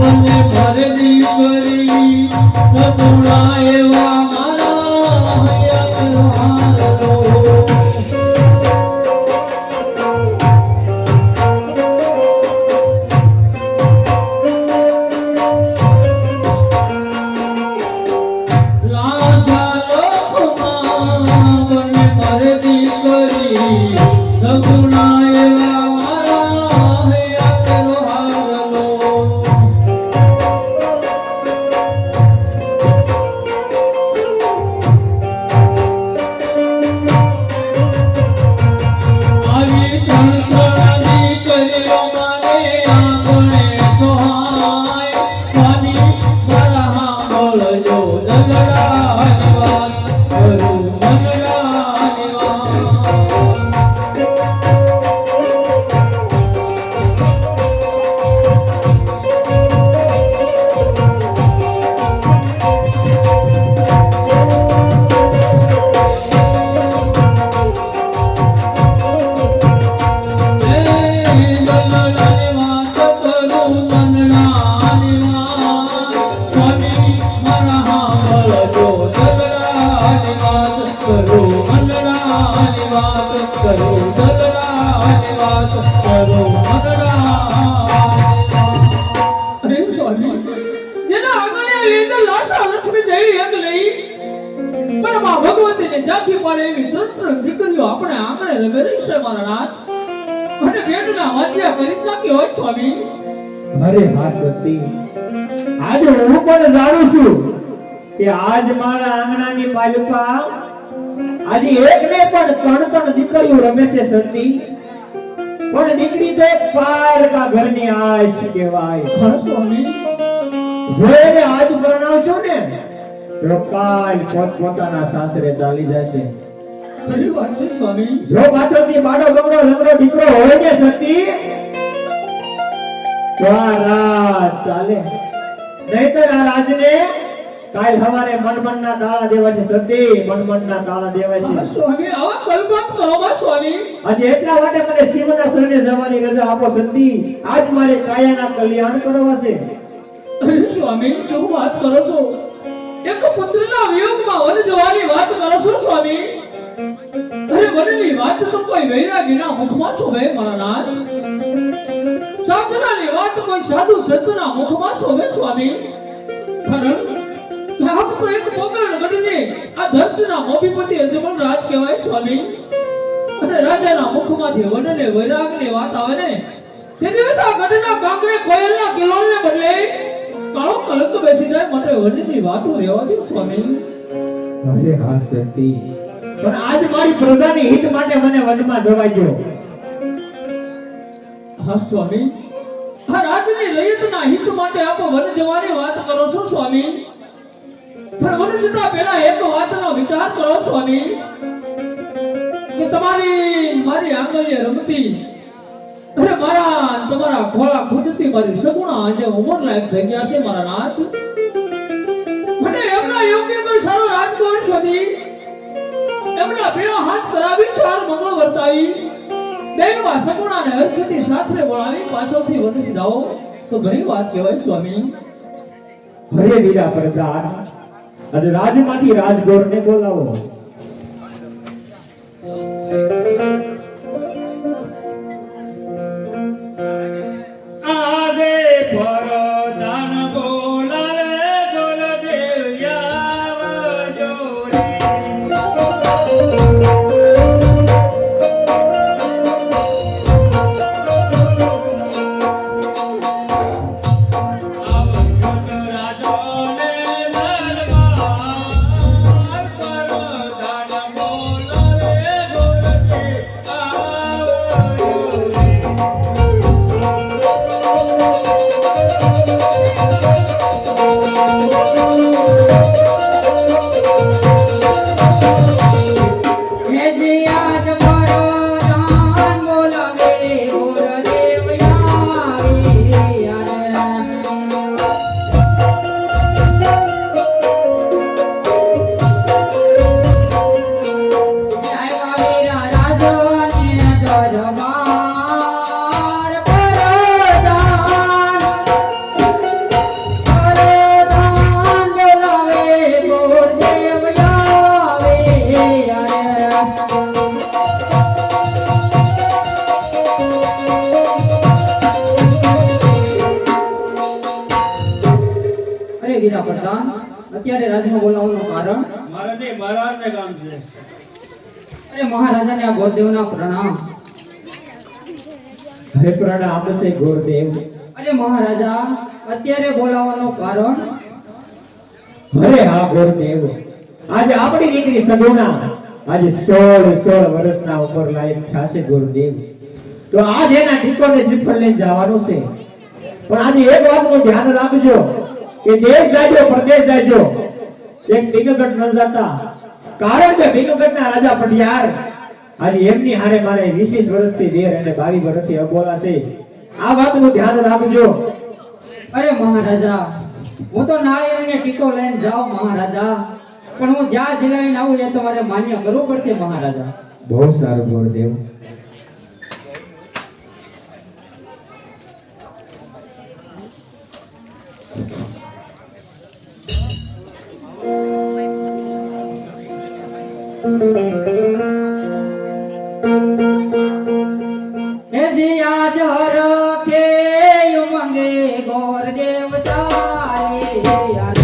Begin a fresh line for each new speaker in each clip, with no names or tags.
મને ભરતી કરી સગુણા એવા મારા હૈયા હારો જાથી પાડે એવી ત્રણ દીકરીઓ આપણે આંગણે રમેલી છે મારા નાથ અને બેટના વાંચ્યા કરી નાખી હોય સ્વામી.
અરે હા સતી, આજે હું પણ જાણું છું કે આજ મારા આંગણાની પાલપા આજે એક ને પણ ત્રણ દીકરીઓ રમે છે સતી. પણ દીકરી તો પારકા ઘરની આશ કહેવાય.
હા સ્વામી,
જો એને આજ પરણાવશો ને તો કાલ પોતપોતાના સાસરે ચાલી જશે.
ખરી વાત છે સ્વામી.
જો પાછળથી બાડો બગડો લંગડો દીકરો હોય ને સતી તો આ રાત ચાલે, નહીતર આ રાજને કાલ સવારે મનમનના તાળા દેવા છે સતી, મનમનના તાળા દેવા છે.
સ્વામી આવા કલ્પના કરો માં સ્વામી.
આજે એટલા માટે મને શિવના શરણે જવાની રજા આપો સતી. આજ મારે કાયાના કલ્યાણ કરવા છે.
અરે સ્વામી શું વાત કરો છો? એક પુત્રના વિયોગમાં વન જવાની વાત કરો છો સ્વામી? અરે વનની વાત તો કોઈ વૈરાગીના મુખમાં શોભે મારા નાથ. સાધનાની વાત કોઈ સાધુ સંતના મુખમાં શોભે સ્વામી. ખરણ આપ તો એક પોકરણ ગઢને આ ધરતીના મોભીપતિ અજમલ રાજ કહેવાય સ્વામી. અને રાજાના મુખમાંથી વનને વૈરાગની વાત આવે ને તે દિવસ આ ગઢના કાંકરે કોયલના કિલોલને બદલે કાળો કલંક બેસી જાય. માટે વનની વાતો રહેવા દો સ્વામી.
અરે હા સતી, પણ આજ મારી પ્રજાની હિત માટે મને વનમાં જવા દો.
હા સ્વામી, આ રાજની રયતના હિત માટે આપ વન જવાની વાત કરો છો સ્વામી. પણ વન જતા પહેલા એક વાતનો વિચાર કરો સ્વામી કે તમારી મારી આંગળીએ રમતી અરે મારા તમારા ખોળા ખુદતી મારી સગુણા આજે ઉંમર લાયક થઈ ગયા છે મારા નાથ. મને એમના યોગ્ય કોઈ સારો રાજકુમાર શોધી એમના બે હાથ કરાવી ચાર મંગળ વર્તાવી બેનમાં સગુણાને હરખથી સાસરે બોલાવી પાછળથી વનસ દાઓ તો ઘણી વાત કહેવાય સ્વામી.
હરે વીરા પ્રધાન, આજે રાજમાંથી રાજગોરને બોલાવો.
પ્રધાન અત્યારે રાજમાં બોલાવવાનું કારણ
મારા નહીં મહારાજને કામ છે.
અરે મહારાજાને આ ગોરદેવના પ્રણામ.
હરે પ્રણામ છે ગોરદેવ.
અરે મહારાજા અત્યારે બોલાવવાનું કારણ
અરે હા ગોરદેવ, આજે આપણી દીકરી સગુણા આજે 16 વર્ષના ઉંમર લાયક થશે ગોરદેવ. તો આજ એના ટીકોને શ્રીફળ લઈને જવાનું છે. પણ આજે એક વાતનું ધ્યાન રાખજો કે દેશ જાજો પ્રદેશ જાજો એક ભીંગગઢ ન જતા. કારણ કે ભીંગગઢના રાજા પટિયાર આજે એમની હારે મારે 20 વર્ષથી દેર અને 22 વર્ષથી અબોલા છે. આ વાતનું ધ્યાન રાખજો.
અરે મહારાજા હું તો નાળિયેરને ટીકો લઈને જાઉં મહારાજા, પણ હું જ્યાં જિલ્લાને આવું એ તમારે માન્ય કરવું પડશે મહારાજા.
બહુ સારું ગોરદેવ.
હે જીયા જર કે ઉમંગે ગોરદેવ ચાલે યારે.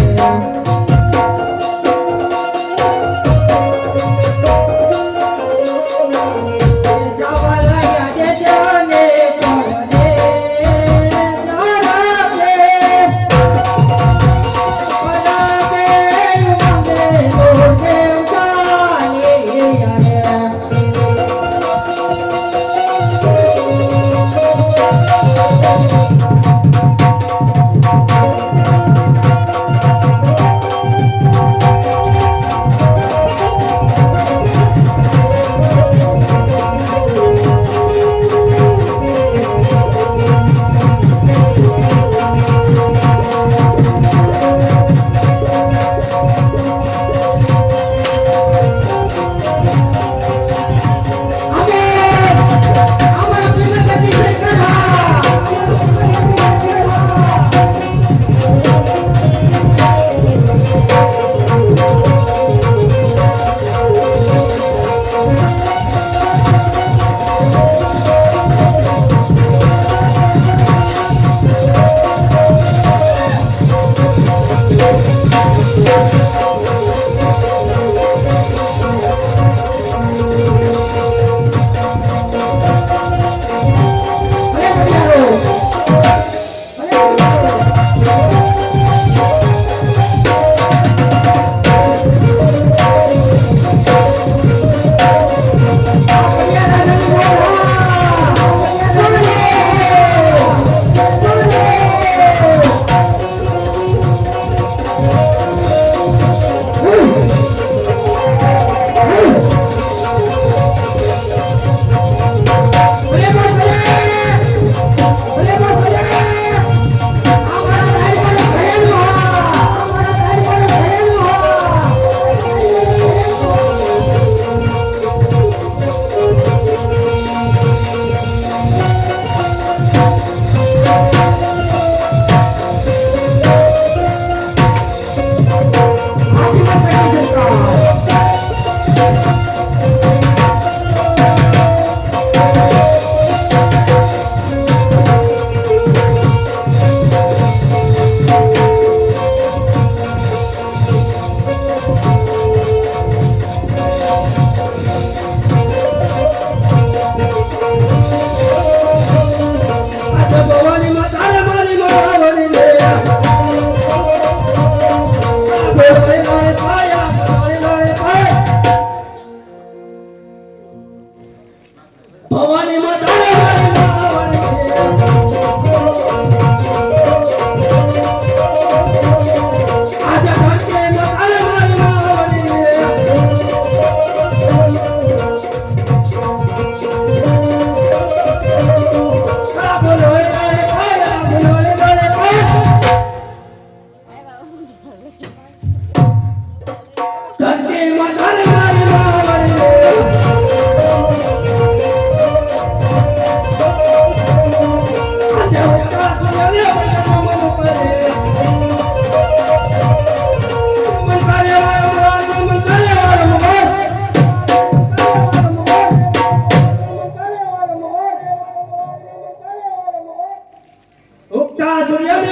ઉગતા સૂર્યદેવ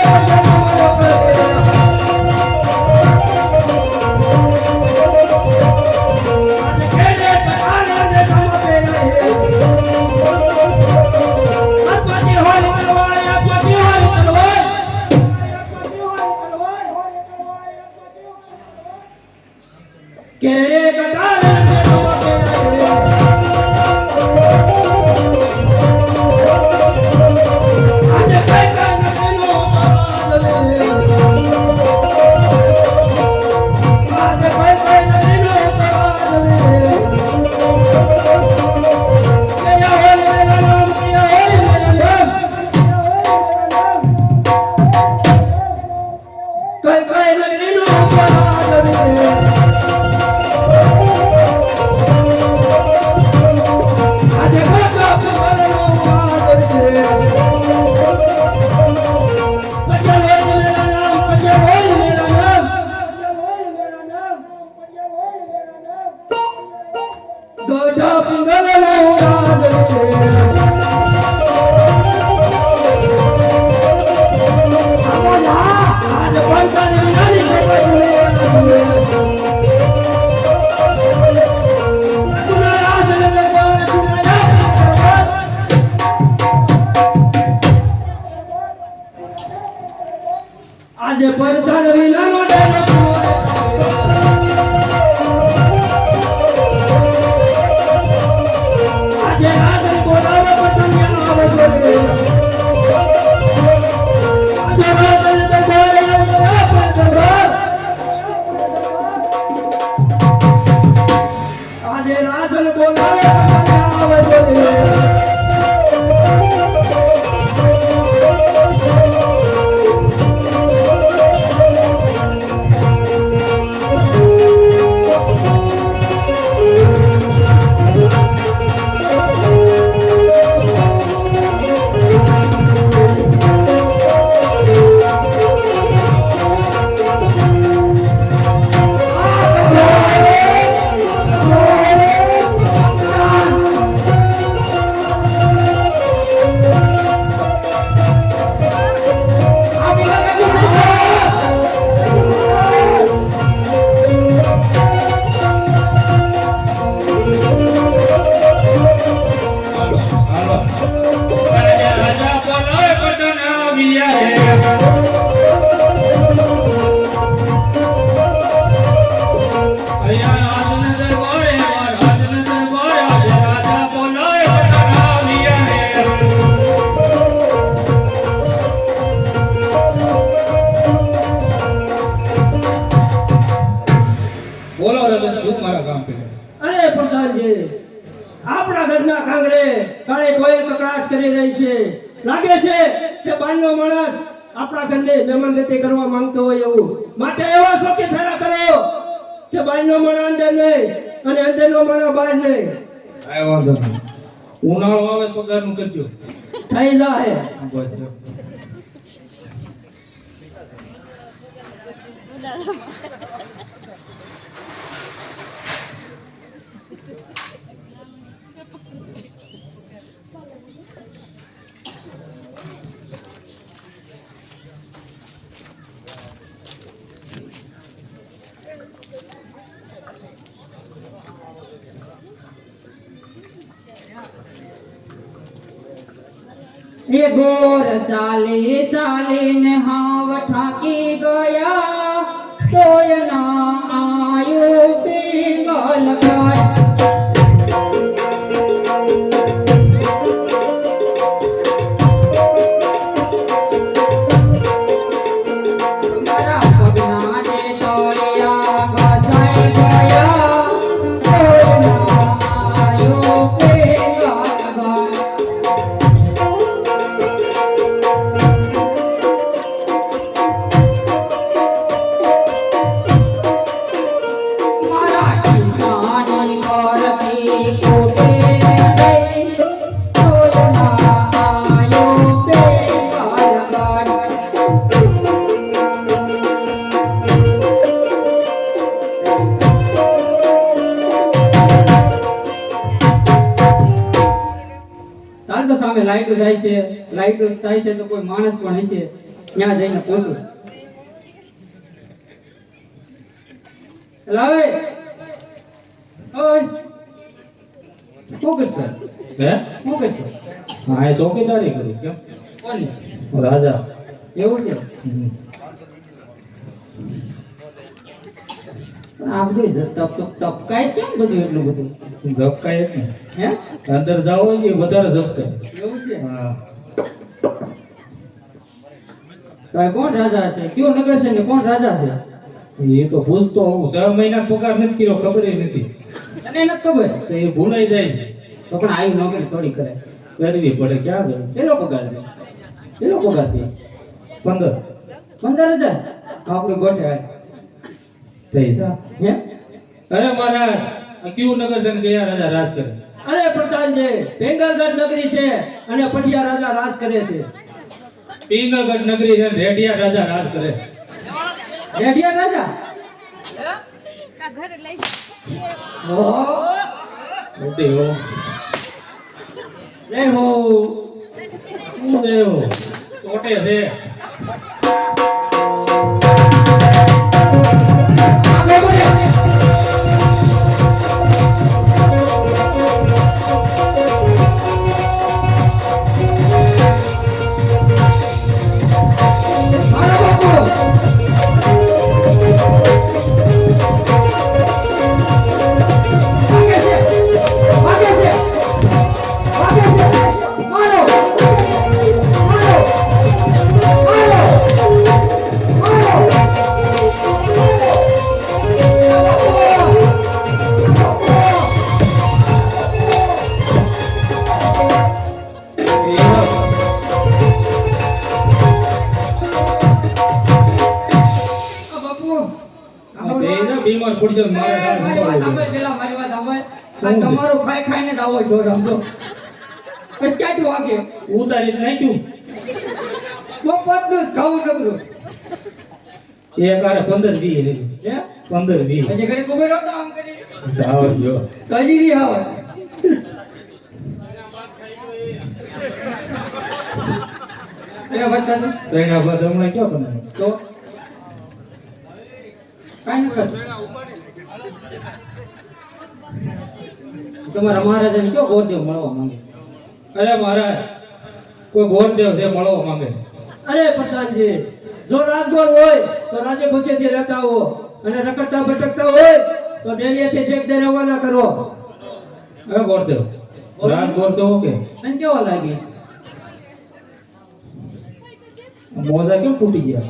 કેરે કટારે મેલો કેરે આજે કઈ કઈ મેલો આજે કઈ કઈ મેલો ગોઢા પિંગલનો આજે પરધાન વિનાનો આજે રાજન બોલાવે પતંગિયા આવે છે આજે રાજન દરબારે આવે પતંગર આજે રાજન બોલાવે પતંગિયા આવે છે અરે પ્રધાનજી આપણા ઘરના કાંગરે કાળે કોઈ કકડાટ કરી રહી છે લાગે છે કે બાયનો માણસ આપણા ઘરને મહેમાન ગતિ કરવા માંગતો હોય એવું માટે એવા શોખી ફેરા કરો કે બાયનો માણસ અંદર નહીં અને અંદરનો માણસ બહાર નહીં
કાંઈ વાંધો નહીં. ઉનાળો આવે તો પગારનું કરજો.
થઈ જાય
બસ.
ये गोर साले साले ने हाव ठाकी गया सोय ना आयो पिंगल गाय तुम्हारा पगना ने तोड़िया गजाई गया सोय ना आयो पिंगल गाय સામે લાઈટ જાય છે લાઈટ જાય છે તો કોઈ માણસ પણ હશે ત્યાં જઈને પૂછું લાવે ઓય શું કરશે
હે?
શું કરશે
હા, એ ચોકીદારી કરી. કેમ?
કોની
રાજા.
એવું છે આ બધું તપકાય કેમ બધું એટલું બધું
ઝપકાય જ ને
હે
અંદર જાવ કે વધારે ઝપકાય
એવું છે
હા
તો આ કોણ રાજા છે કયો નગર છે ને કોણ રાજા છે
એ તો પૂછતો હોઉં 6 મહિના પગાર નથી કર્યો ખબર નથી
તને નથી ખબર
તો એ ભૂલાઈ જાય છે
તો પણ આવી નોકરી થોડી કરે
કરવી પડે ક્યાં જવું
કેટલો પગાર છે કેટલો પગાર છે
15
15,000 આપણે ગોઠે આય
થઈ જા
હે
અરે મહારાજ આ કયું નગર છે ને કયા રાજા રાજ કરે
અરે પ્રધાનજી પેંગલગઢ નગરી છે અને પટિયા રાજા રાજ કરે છે.
પિંગલગઢ નગરી છે ને રેડિયા રાજા રાજ કરે
રેડિયા રાજા ઓ
મોટી હો
લે હો
દેવ ચોટે છે બીમાર પડી જાય
મારી વાત સાંભળ પેલા મારી વાત સાંભળ આ તમારો ખાઈ ખાઈને જ આવો છો સમજો પછી ક્યાંથી વાગે
ઉતારી નાખ્યું
મફતનું જ ખાવું નકરું
એક આરે 15 વી રે
હે
15 વી
પછી ઘરે કુબેર હતો આમ કરી
આવજો
કજી બી આવે એ બતાને
સૈના બાદ હમણાં ક્યાં બનાવ્યું
તો કાઈ કર તમારા મહારાજાને કયો ગોરદેવ મળવા માંગે
અરે મહારાજ કોઈ ગોરદેવ છે મળવા માંગે
અરે પ્રધાનજી જો રાજગોર હોય તો રાજે ગુસ્સેથી રહેતા હો અને રખડતા ભટકતા હોય તો ડેલીએથી ચેક દે રવાના કરો.
અરે ગોરદેવ રાત ગોર છો કે
તને કેવા લાગે
મોજા કેમ તૂટી ગયા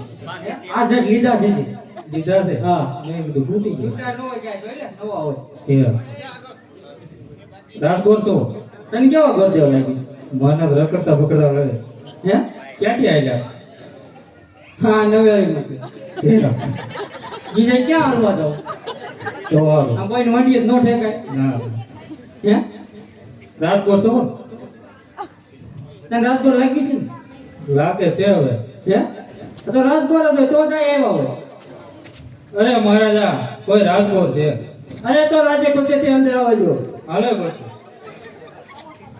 આ જે લીધા છે જી.
દીધા છે
હા
મેં કીધું તૂટી ગયા
મોટા નો જાય જોઈ લે નવા હોય
કે રાત ગોર છો
તને કેવા ગોરદેવ લાગે
માનસ રખડતા ભકડતા લાગે
હે
ક્યાંથી આવ્યા
હા નવેલીમાંથી બીજે ક્યાં હાલવા દો
તો હારું.
આ કોઈ મંડી નો ઠેકાય
ના
હે
રાત ગોર છો
તને રાજગોર લાગી છે ને
લાગે છે હવે
હે આ તો રાજગોર હતો તો જાય આવ્યા હોય
અરે મહારાજા કોઈ રાજગોર છે
અરે તો રાજે ગુસ્સેથી અંદર આવજો.
હાલે કોઈ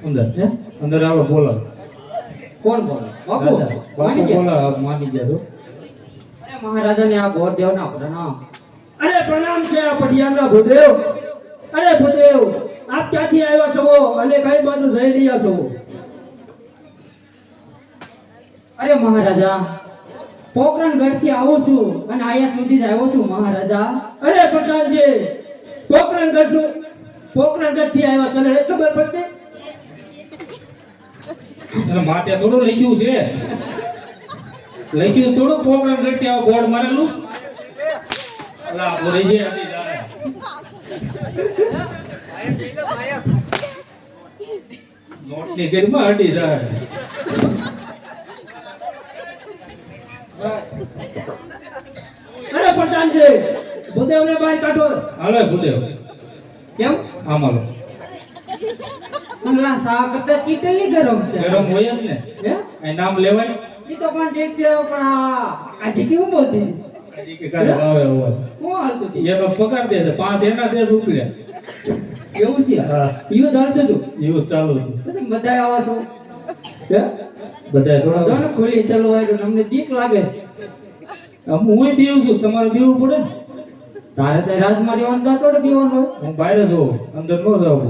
અંદર
હે
અંદર આવો બોલો
કોણ બોલે બાપુ
રાજા.
માની
બાપુ
ગયા
બોલા માની ગયા તો
અરે મહારાજાને આ ગોરદેવ ના પ્રણામ
અરે પ્રણામ છે આ પટિયાના ભૂદેવ. અરે ભૂદેવ આપ ક્યાંથી આવ્યા છો અને કઈ બાજુ જઈ રહ્યા છો?
અરે મહારાજા પોકરણગઢ થી આવું છું અને આયા સુધી જ આવ્યો છું મહારાજા
અરે પ્રધાનજી પોકરણગઢ થી આવ્યા તને નથી ખબર પડતી?
અને માથે થોડું લખ્યું છે લખ્યું થોડું પ્રોગ્રામ કરતી આવો બોર્ડ મારેલું અલા બોરી જે હતી જાય નોટની ગરમાં હટી જાય
અરે પ્રધાનજી ભૂદેવને બહાર કાઢો.
હાલો ભૂદેવ
કેમ
આમ હાલો
અંગલા સા કરતા કેટલી ગરમ છે
ગરમ હોય જ ને
હે
આ નામ લેવાય
ઈ તો પણ ઠીક છે પણ આજે કેવું બોલતી
હજી કે કાલે આવે હોય
હું હાલતું હતી
એનો પગાર દે છે 5 એના દે ઉપડ્યા
કેવું છે
હા
ઈયો ધરતું હતું
એવું ચાલુ હતું
પછી બધા આવા છો હે
બધા થોડા
દોન ખોલી ચલવાયું અમને બીક લાગે
આમ હું પીવું છું તમારે પીવું પડે ને
તારે તો રાજમાં રહેવાનું તો થોડે પીવાનું હોય
હું બહાર જ હોઉં અંદર ન જાઉં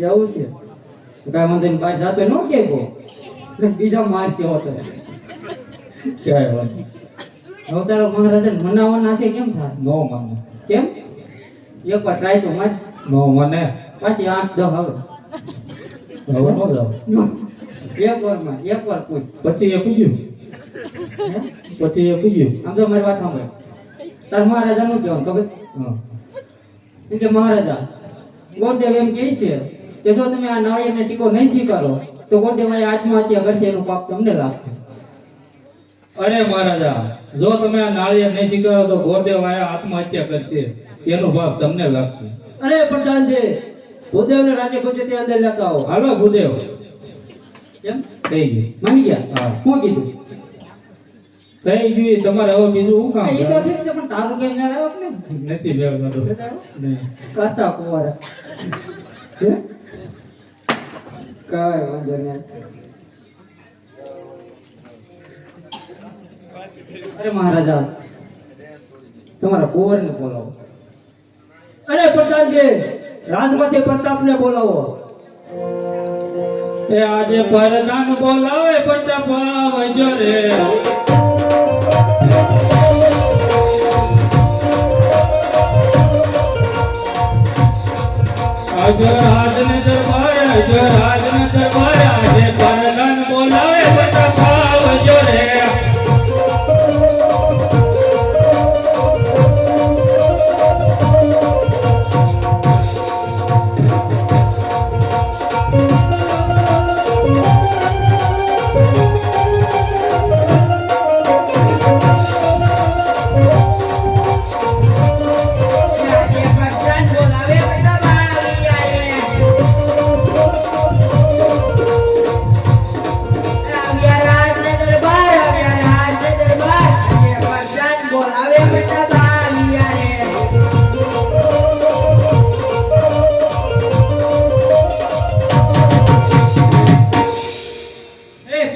એવું છે કાંઈ વાંધો નહીં બહાર જાતો ન કે બીજા મારશે હોતો
ક્યાંય વાત
હવે તારો મહારાજા મનાવવાના છે કેમ થાય
ન માને
કેમ એકવાર ટ્રાય તો મત
નો મને
પાછી 8-10 આવે
હવે નો જાવ
એકવાર પૂછ
પછી એ પૂછ્યું
હે?
પછી એ પૂછ્યું
આમ તો મારી વાત સાંભળ તાર મહારાજાનું કહેવાનું ખબર
હા
એમ કે મહારાજા ગોરદેવ એમ કહે છે કે જો તમે આ નાળિયેરને ટીકો નહીં સ્વીકારો તો ગોરદેવ આત્મહત્યા કરશે એનું પાપ તમને લાગશે
અરે મહારાજા જો તમે આ નાળિયેર નહીં સ્વીકારો તો ગોરદેવ આયા આત્મહત્યા કરશે એનો ભાવ તમને લાગશે
અરે પ્રધાનજી ભૂદેવને રાજ્ય ખુશી ત્યાં અંદર લેતા આવો.
હાલો ગુદેવ
કેમ
થઈ ગયું
માની ગયા
હા.
શું કીધું
થઈ ગયું તમારે હવે બીજું શું કામ
એ તો
છે?
ઠીક છે પણ તારું કઈ ના આવ્યો કે
નથી બેવ કરો નહીં
કાચા કુંવારા હે? કાંઈ વાંધો નહીં અરે મહારાજા તમારા કુંવરને બોલાવો
અરે પ્રધાનજી રાજમાંથી પ્રતાપને બોલાવો.
એ આજે પરદાન બોલાવે પ્રતાપ આવજો રે આજે રાજને દરબાર આજે રાજને દરબાર આજે પરદાન બોલાવે પ્રતાપ આવજો રે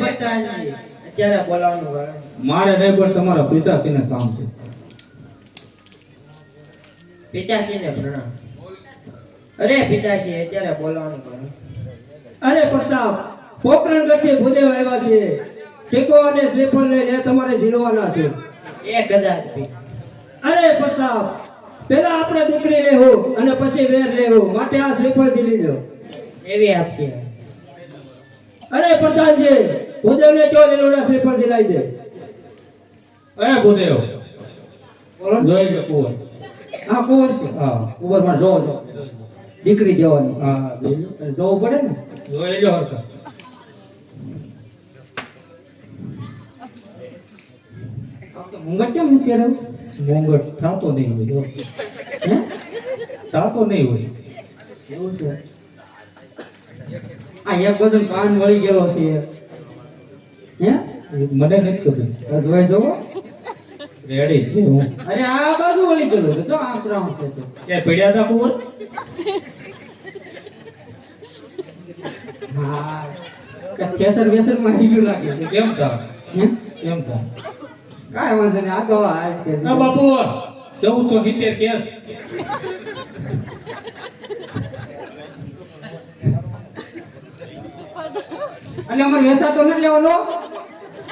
અત્યારે બોલાવવાનું કારણ
મારે નહીં પણ તમારા પિતાશ્રીને કામ છે
પિતાશ્રીને પ્રણામ અરે પિતાશ્રી અત્યારે બોલાવવાનું કારણ
અરે પ્રતાપ પોકરણ ગઢથી ભૂદેવ આવ્યા છે. ટેકો અને શ્રીફળ લઈને તમારે ઝીલવાના છે.
એ કદાચ
અરે પ્રતાપ પહેલા આપણે દીકરી લેવું અને પછી વેર લેવું માટે આ શ્રીફળ ઝીલી લો.
એવી આપતી
અરે પ્રધાનજી ભૂદેવને જો લીલોડા શ્રીફળ ઝીલાઈ દે.
એ ગુદેવ
બોલો
જોઈ લો કુંવર
હા કુંવર છે
હા
કુંવર માં જોવો છો દીકરી જવાની
હા જોઈ લો
જોવું પડે ને
જોઈ લો હરખા
મુંગટ કેમ નથી રહ્યું
મોંઘટ થાતો નહીં હોય
હે
થાતો નહીં હોય
એવું છે આ એક બધું કાન વળી ગયેલો છે હે
એ મને નથી ખબર
જોઈ જોવો
રેડી છે હું
અરે આ બાજુ વળી ગયેલો છે તો આમ ત્રામ છે તો.
ક્યાં પડ્યા હતા કુંવર
હા કેસર વેસર માં આવી ગયું લાગે છે
કેમ થા
હે
કેમ થા
કાંઈ વાંધો નહીં આ તો આ છે
આ બાપુ 1470 કેસ
એટલે અમારે વેસા તો નથી લેવાનો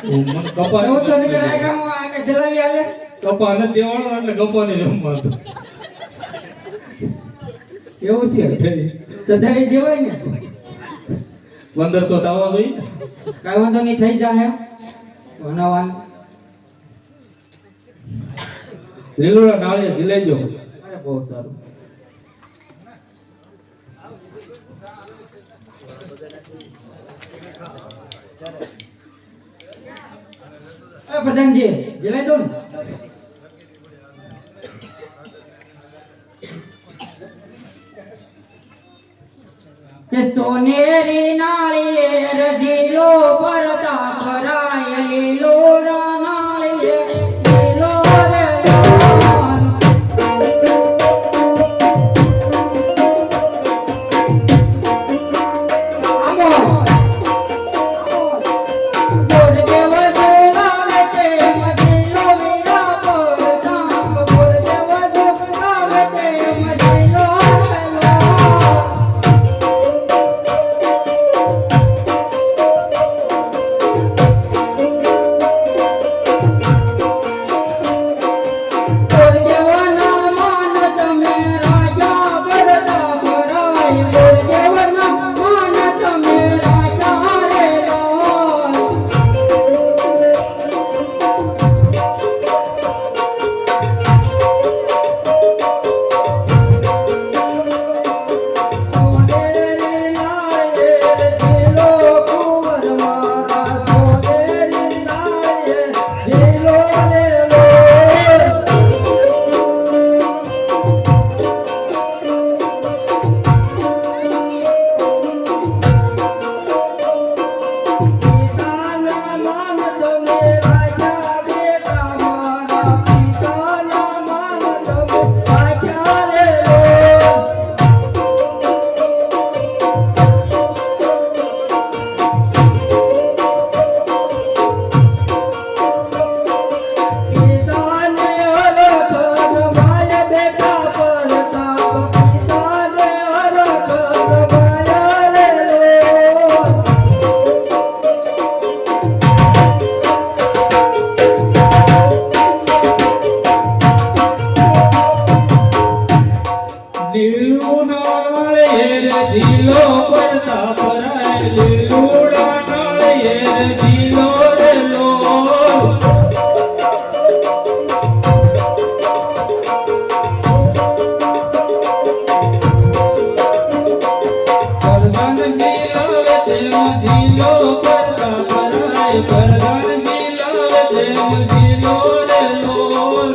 મને કપા
એવું તો નહીં કરાય કામ આ કે જલાલી આલે
કપા નથી દેવાનો એટલે કપા નહીં જમવાનું
એવું છે તો દઈ દેવાય ને
1500 થવા જોઈએ ને
કાંઈ વાંધો નહીં થઈ જાય વનાવાન
લીલોડા નાળિયેર ઝીલાઈ જો
અરે બહુ સારું અરે પ્રધાનજી જલાઈ દો ને કે સોનેરી નાળિયેર જીલો પરતા ભરાય લીલો નાળિયેર જીલો રે લાલ. આમોદ. ગુરદેવ બોલાવે તે મજીલો વીરા પરતાપ. ગુરદેવ બોલાવે તે મજીલો રે લાલ.
લીલો રે લોલ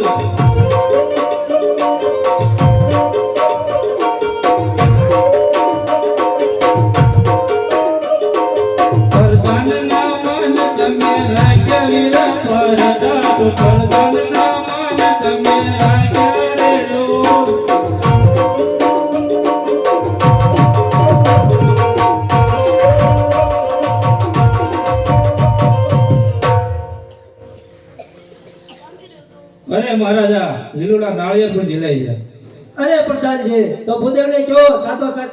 ફરસાણના માન તમે રાખ્યા વીરા પરદા તો ફરસાણના માન તમે રાખ્યા રે લોલ અરે મહારાજા લીલુડા નાળિયેર પણ ઝીલાઈ જાય.
અરે પ્રધાનજી તો ભૂદેવને કહો સાતો સાત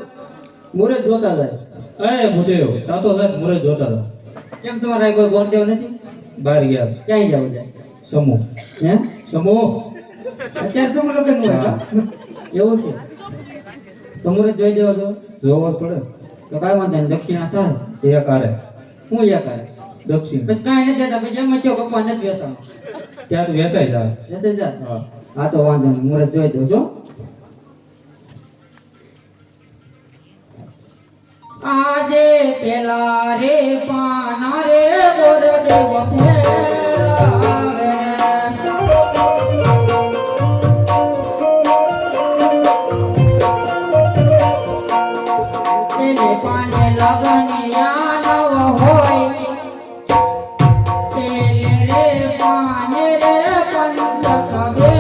મુહૂર્ત જોતા જાય.
અરે ભૂદેવ સાતો સાત મુરત જોતા હતા.
કેમ તમારા કોઈ ગોરદેવ નથી?
બહાર ગયા છે.
ક્યાંય જવું જાય?
સમૂહ
હે?
સમૂહ
અત્યારે શું લગ્ન હોય એવું છે તો મુહૂર્ત જોઈ દેવો છો
જોવો જ પડે.
તો કાંઈ વાંધો નહીં, દક્ષિણા થાય
એક આરે
શું યા કરે
દક્ષિણ
પછી કાંઈ નથી દેતા પછી એમ જ કહો કપા નથી બેસવાનું
ત્યાં તો વેસાઈ જાય.
બેસી જા
હા
હા તો વાંધો નહીં, મુહૂર્ત જોઈ દઉં છો. આજે પેલા રે પાના રે ગોરદેવ ફેરાવે તેને પાને લગનિયા નવ હોય તેને રે પાને રે પંથ કવે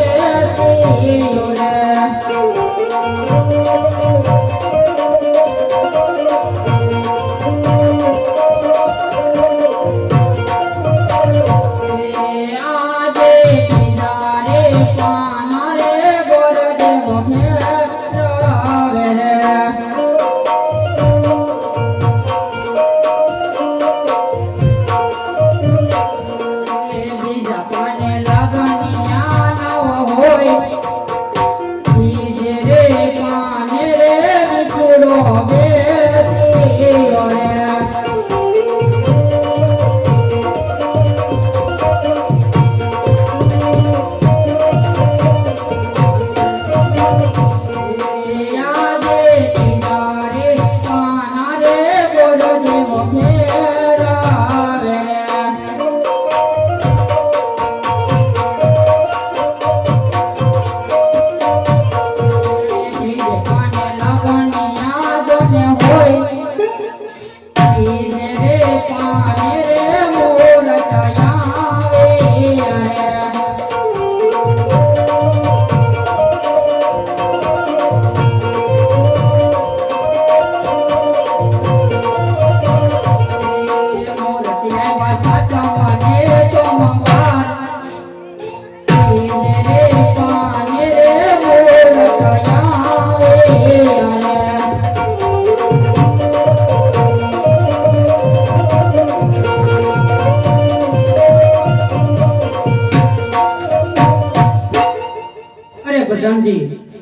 રે પ્રધાનજી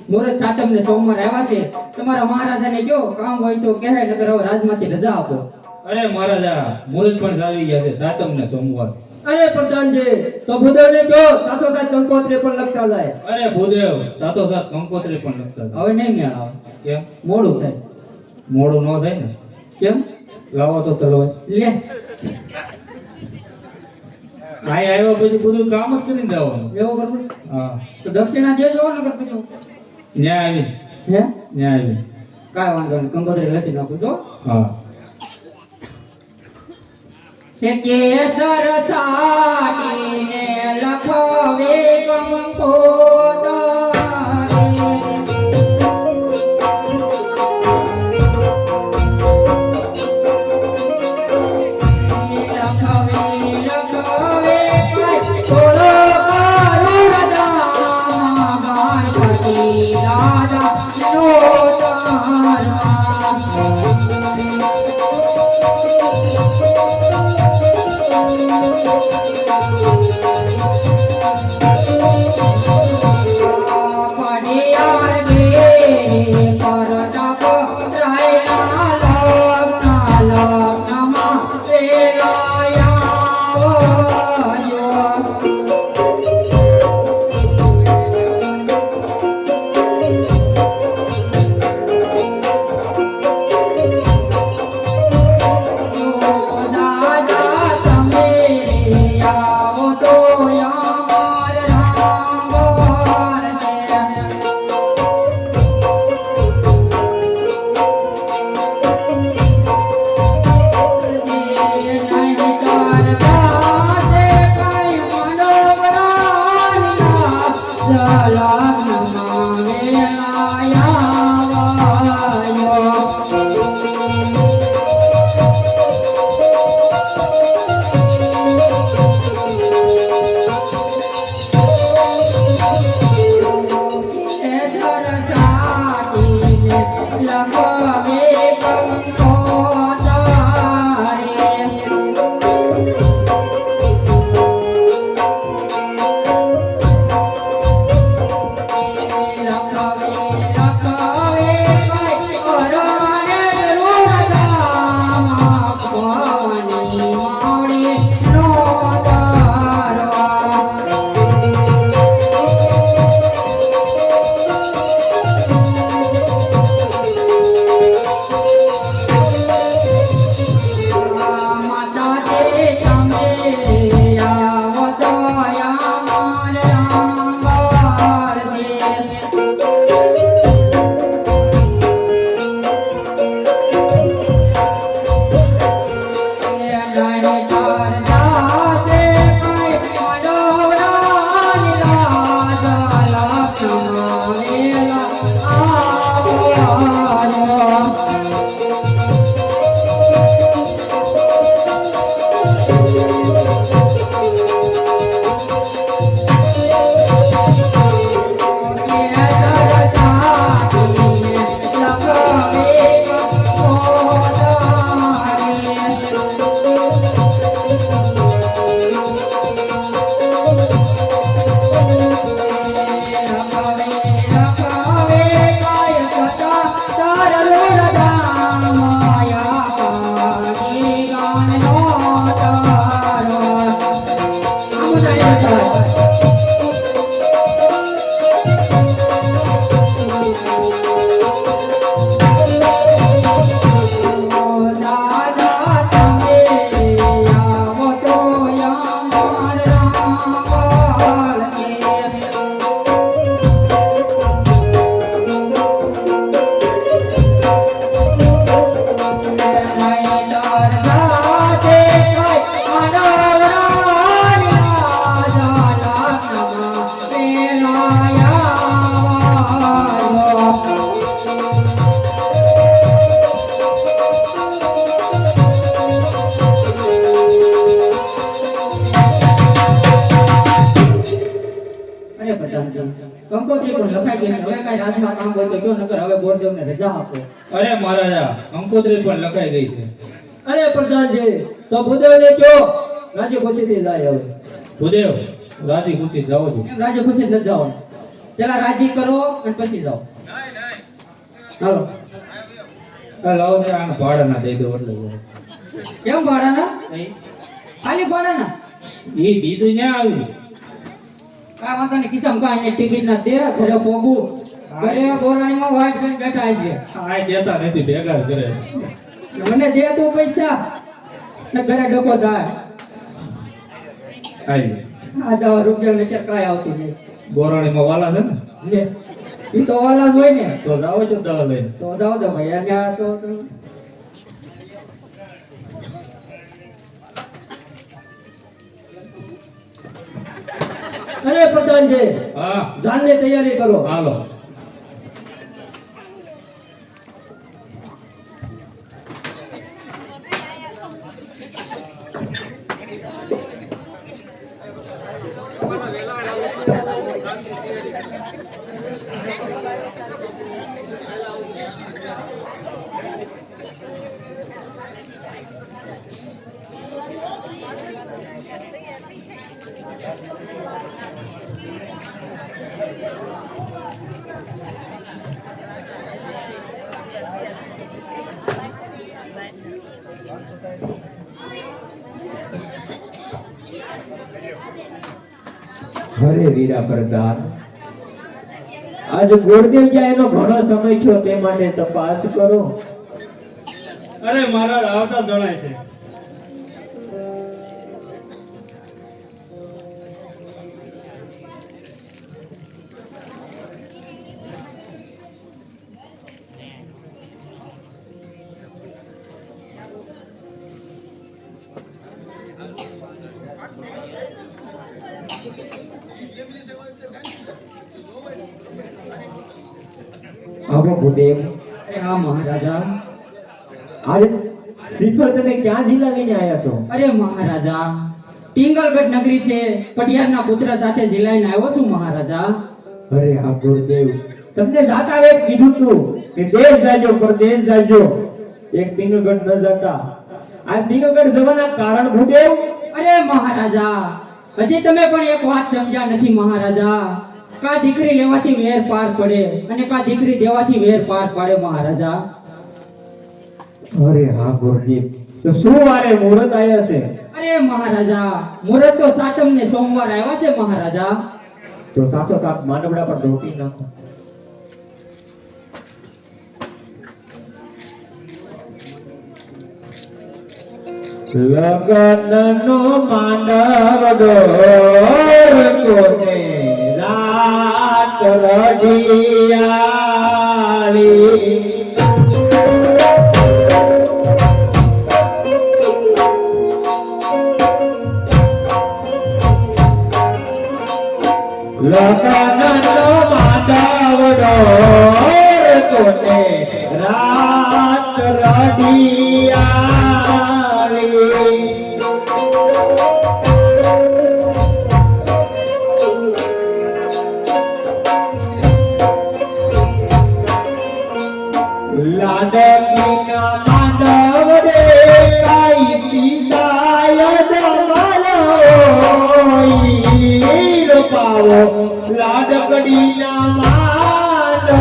મુહૂર્ત સાતમ ને સોમવાર આવ્યા છે, તમારા મહારાજાને કયો કામ હોય તો કહે, નગર હવે રાજમાંથી રજા આપો.
અરે મહારાજા મુહૂર્ત પણ આવી ગયા છે સાતમ ને સોમવાર.
અરે પ્રધાનજી તો ભૂદેવને કહો સાતો સાત કંકોત્રી પણ લખતા જાય.
અરે ભૂદેવ સાતો સાત કંકોત્રી પણ લખતા હતા.
હવે નહીં મેળ આવે.
કેમ
મોડું થાય.
મોડું ન થાય ને?
કેમ?
લાવો તો તલવાર.
લે
ભાઈ આવ્યો પછી બધું કામ જ કરીને જવાનું.
એવું કરવું?
હા
તો દક્ષિણા દેજો નગર પછી.
ન્યા આવી
હે
ન્યા આવી.
કાંઈ વાંધો નહીં, કંકોત્રી લખી નાખું છો.
હા
કે કેસર સાટીને લખવે કંકોત્રી કંકોત્રી પણ લખાઈ ગઈ છે. હવે કાંઈ રાજમાં કામ હોય તો કયો, નકર હવે બોરદેવને રજા આપો.
અરે મહારાજા કંકોત્રી પણ લખાઈ ગઈ છે.
અરે પ્રધાનજી, તો ભૂદેવને કયો રાજી ખુશીથી જાય હવે.
ભૂદેવ રાજી ખુશી જાઓ છો.
એમ રાજી ખુશી જ જાઓ. પેલા રાજી કરો અને પછી જાઓ. હાલો.
આ લાવો ને આને ભાડા ના દઈ દો એટલે
કેમ ભાડાના?
નહીં
ખાલી ભાડાના?
એ દીધું ને આવ્યું.
કાંઈ વાંધો નહીં, ખિસ્સામાં કાંઈ ટિકિટ ના દે, ઘરે પોગું. ઘરે બોરાણીમાં વાઈટ થઈને બેઠા છે.
આ દેતા નથી, ભેગા જ કરે છે.
મને દે તું પૈસા ને ઘરે ડકો થાય.
આવી
આ 10 રૂપિયા ને કાંઈ આવતું નહીં.
બોરાણીમાં વાલા છે ને,
લે ઈ તો વાલા જ હોય ને.
તો જાઓ છો દવા લઈને.
તો દાવ દો ભાઈ, અને આ તો
અરે પ્રધાનજી,
હા
જાનની તૈયારી કરો.
હાલો.
હરે વીરા પ્રધાન, આજ ગોળદેવ જ્યાં એનો ઘણો સમય થયો તે માટે તપાસ કરો.
અરે મારા આવતા જણાય છે.
આવો ભૂદેવ,
અરે હા મહારાજા.
આજે શ્રીફળ તમે ક્યાં ઝીલાવીને આવ્યા છો?
અરે મહારાજા, પિંગલગઢ નગરી છે, પટિયારના પુત્ર સાથે ઝીલાઈને આવ્યો છું મહારાજા.
અરે હા ગુરુદેવ, તમને જાતા વેત કીધું તું કે દેશ જાજો પરદેશ જાજો, એક પિંગલગઢ ન જતા. આ પિંગલગઢ જવાના કારણ ભૂદેવ?
અરે મહારાજા, હજી તમે પણ એક વાત સમજ્યા નથી મહારાજા. કા દીકરી લેવાથી વેર પાર પડે અને કા દીકરી દેવાથી વેર પાર પાડે મહારાજા.
અરે હા ગુરુદેવ, તો શું વારે મુહૂર્ત આવ્યા છે?
અરે મહારાજા, મુહૂર્ત તો સાતમ ને સોમવાર આવ્યા છે મહારાજા.
તો સાતો સાત માંડવડા પર ઢોકી નાખો. લગનનો માંડવડો કોને રાત રઢિયાળી, લગનનો માંડવડો કોને રાત રઢિયાળી, લાડકીના માંડવડે કાઈ પિતાય જમાલો પાવો, લાડકડીના માંડવડા.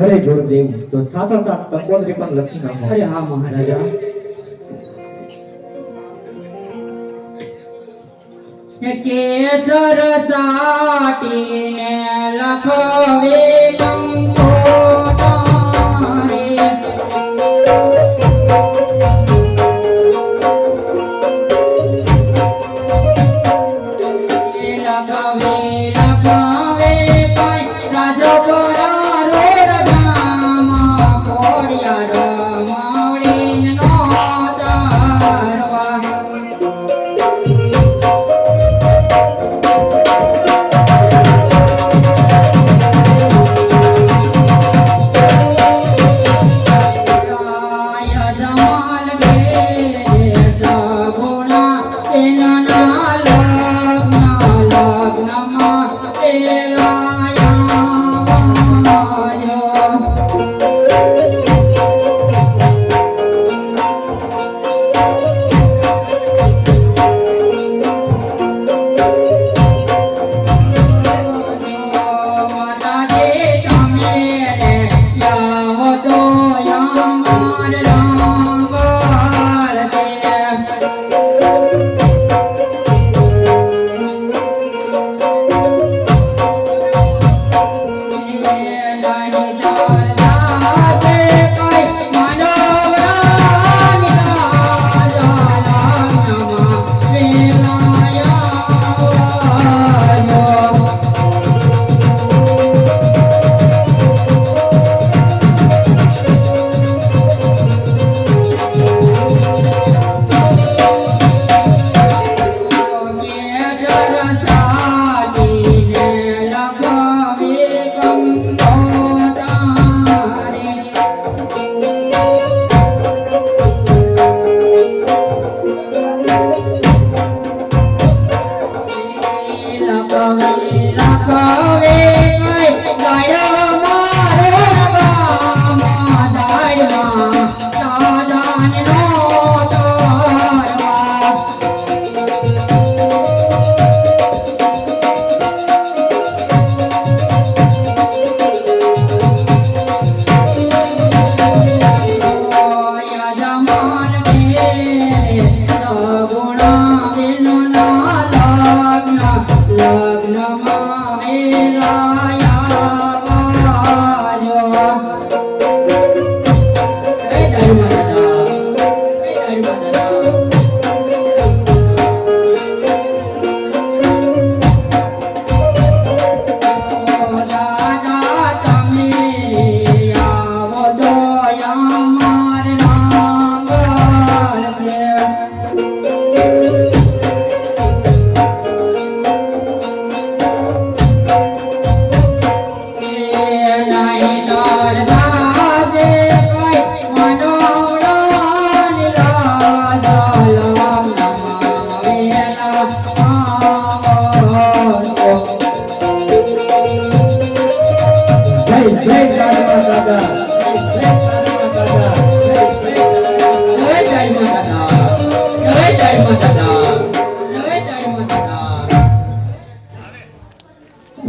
હરે ગુરુદેવ, તો સાતો સાત કંકોત્રી પણ લખી નાખો.
અરે હા મહારાજા. કેસર સાટીને લખવે કંકોત્રી, લખવે લખવે કઈ રાજપરા રોડ ગામમાં ખોડિયાર માવડીનો તારવા.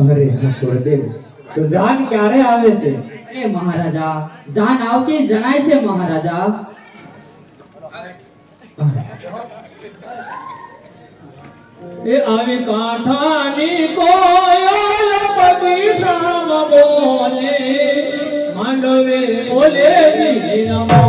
અરે ગુરુદેવ, તો જાન ક્યારે આવે છે?
અરે મહારાજા, જાન આવતી જણાય છે મહારાજા.
એ આવી કાંઠાની કોયલ બગીચામાં બોલે, માંડવે બોલે જી નમો.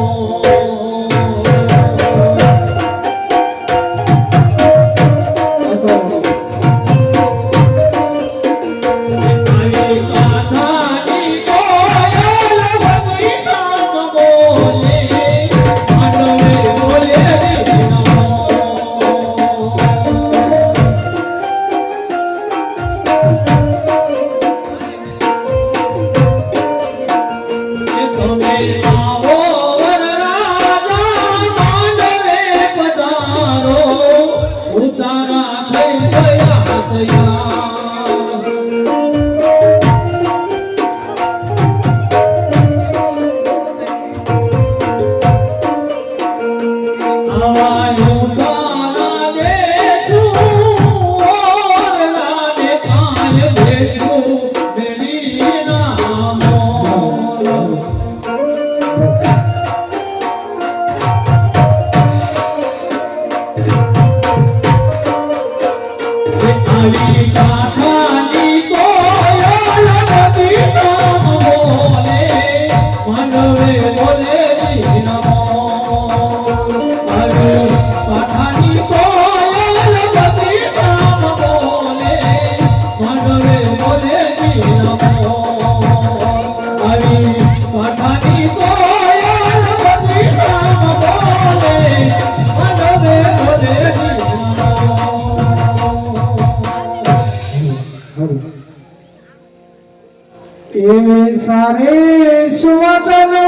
એવી સારી સુવતનો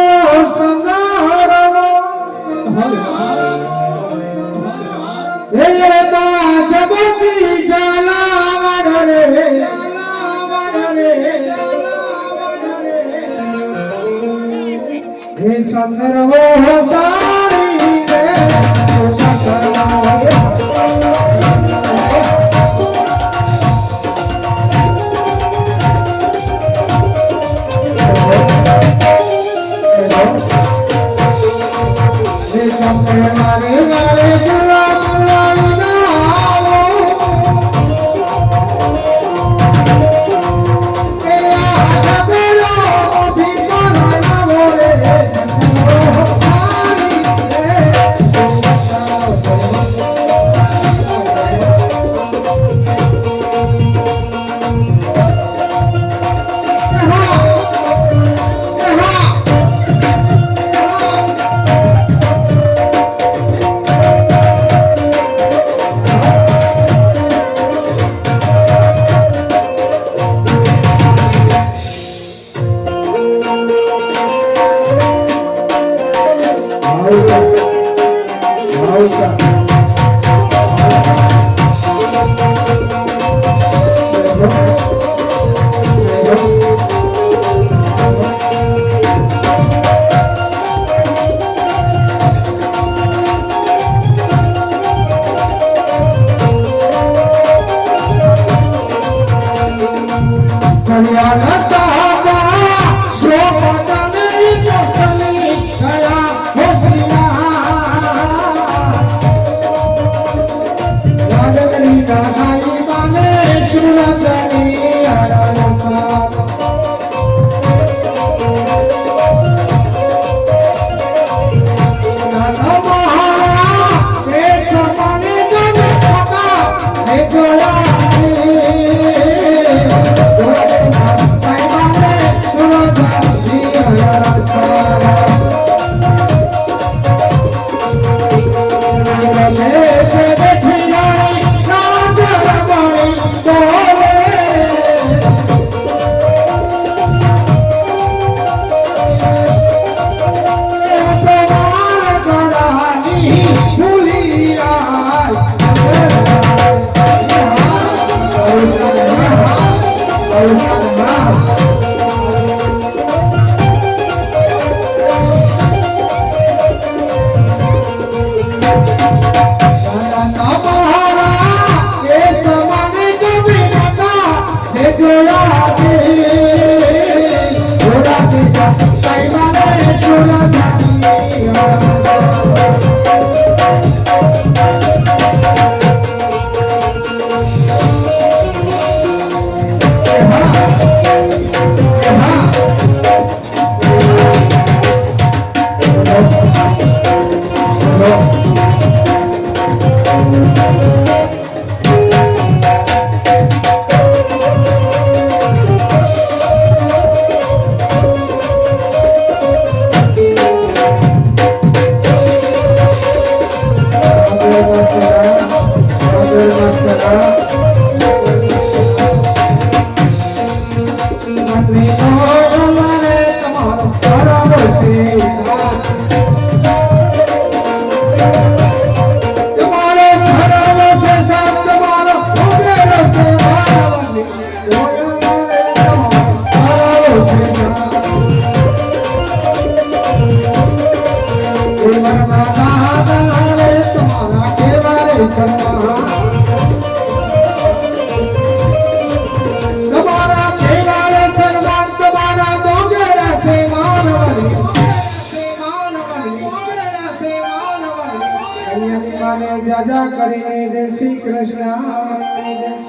સંહારનો એ માં જગતી જલાવડ રે હે સંદર હો સારી રે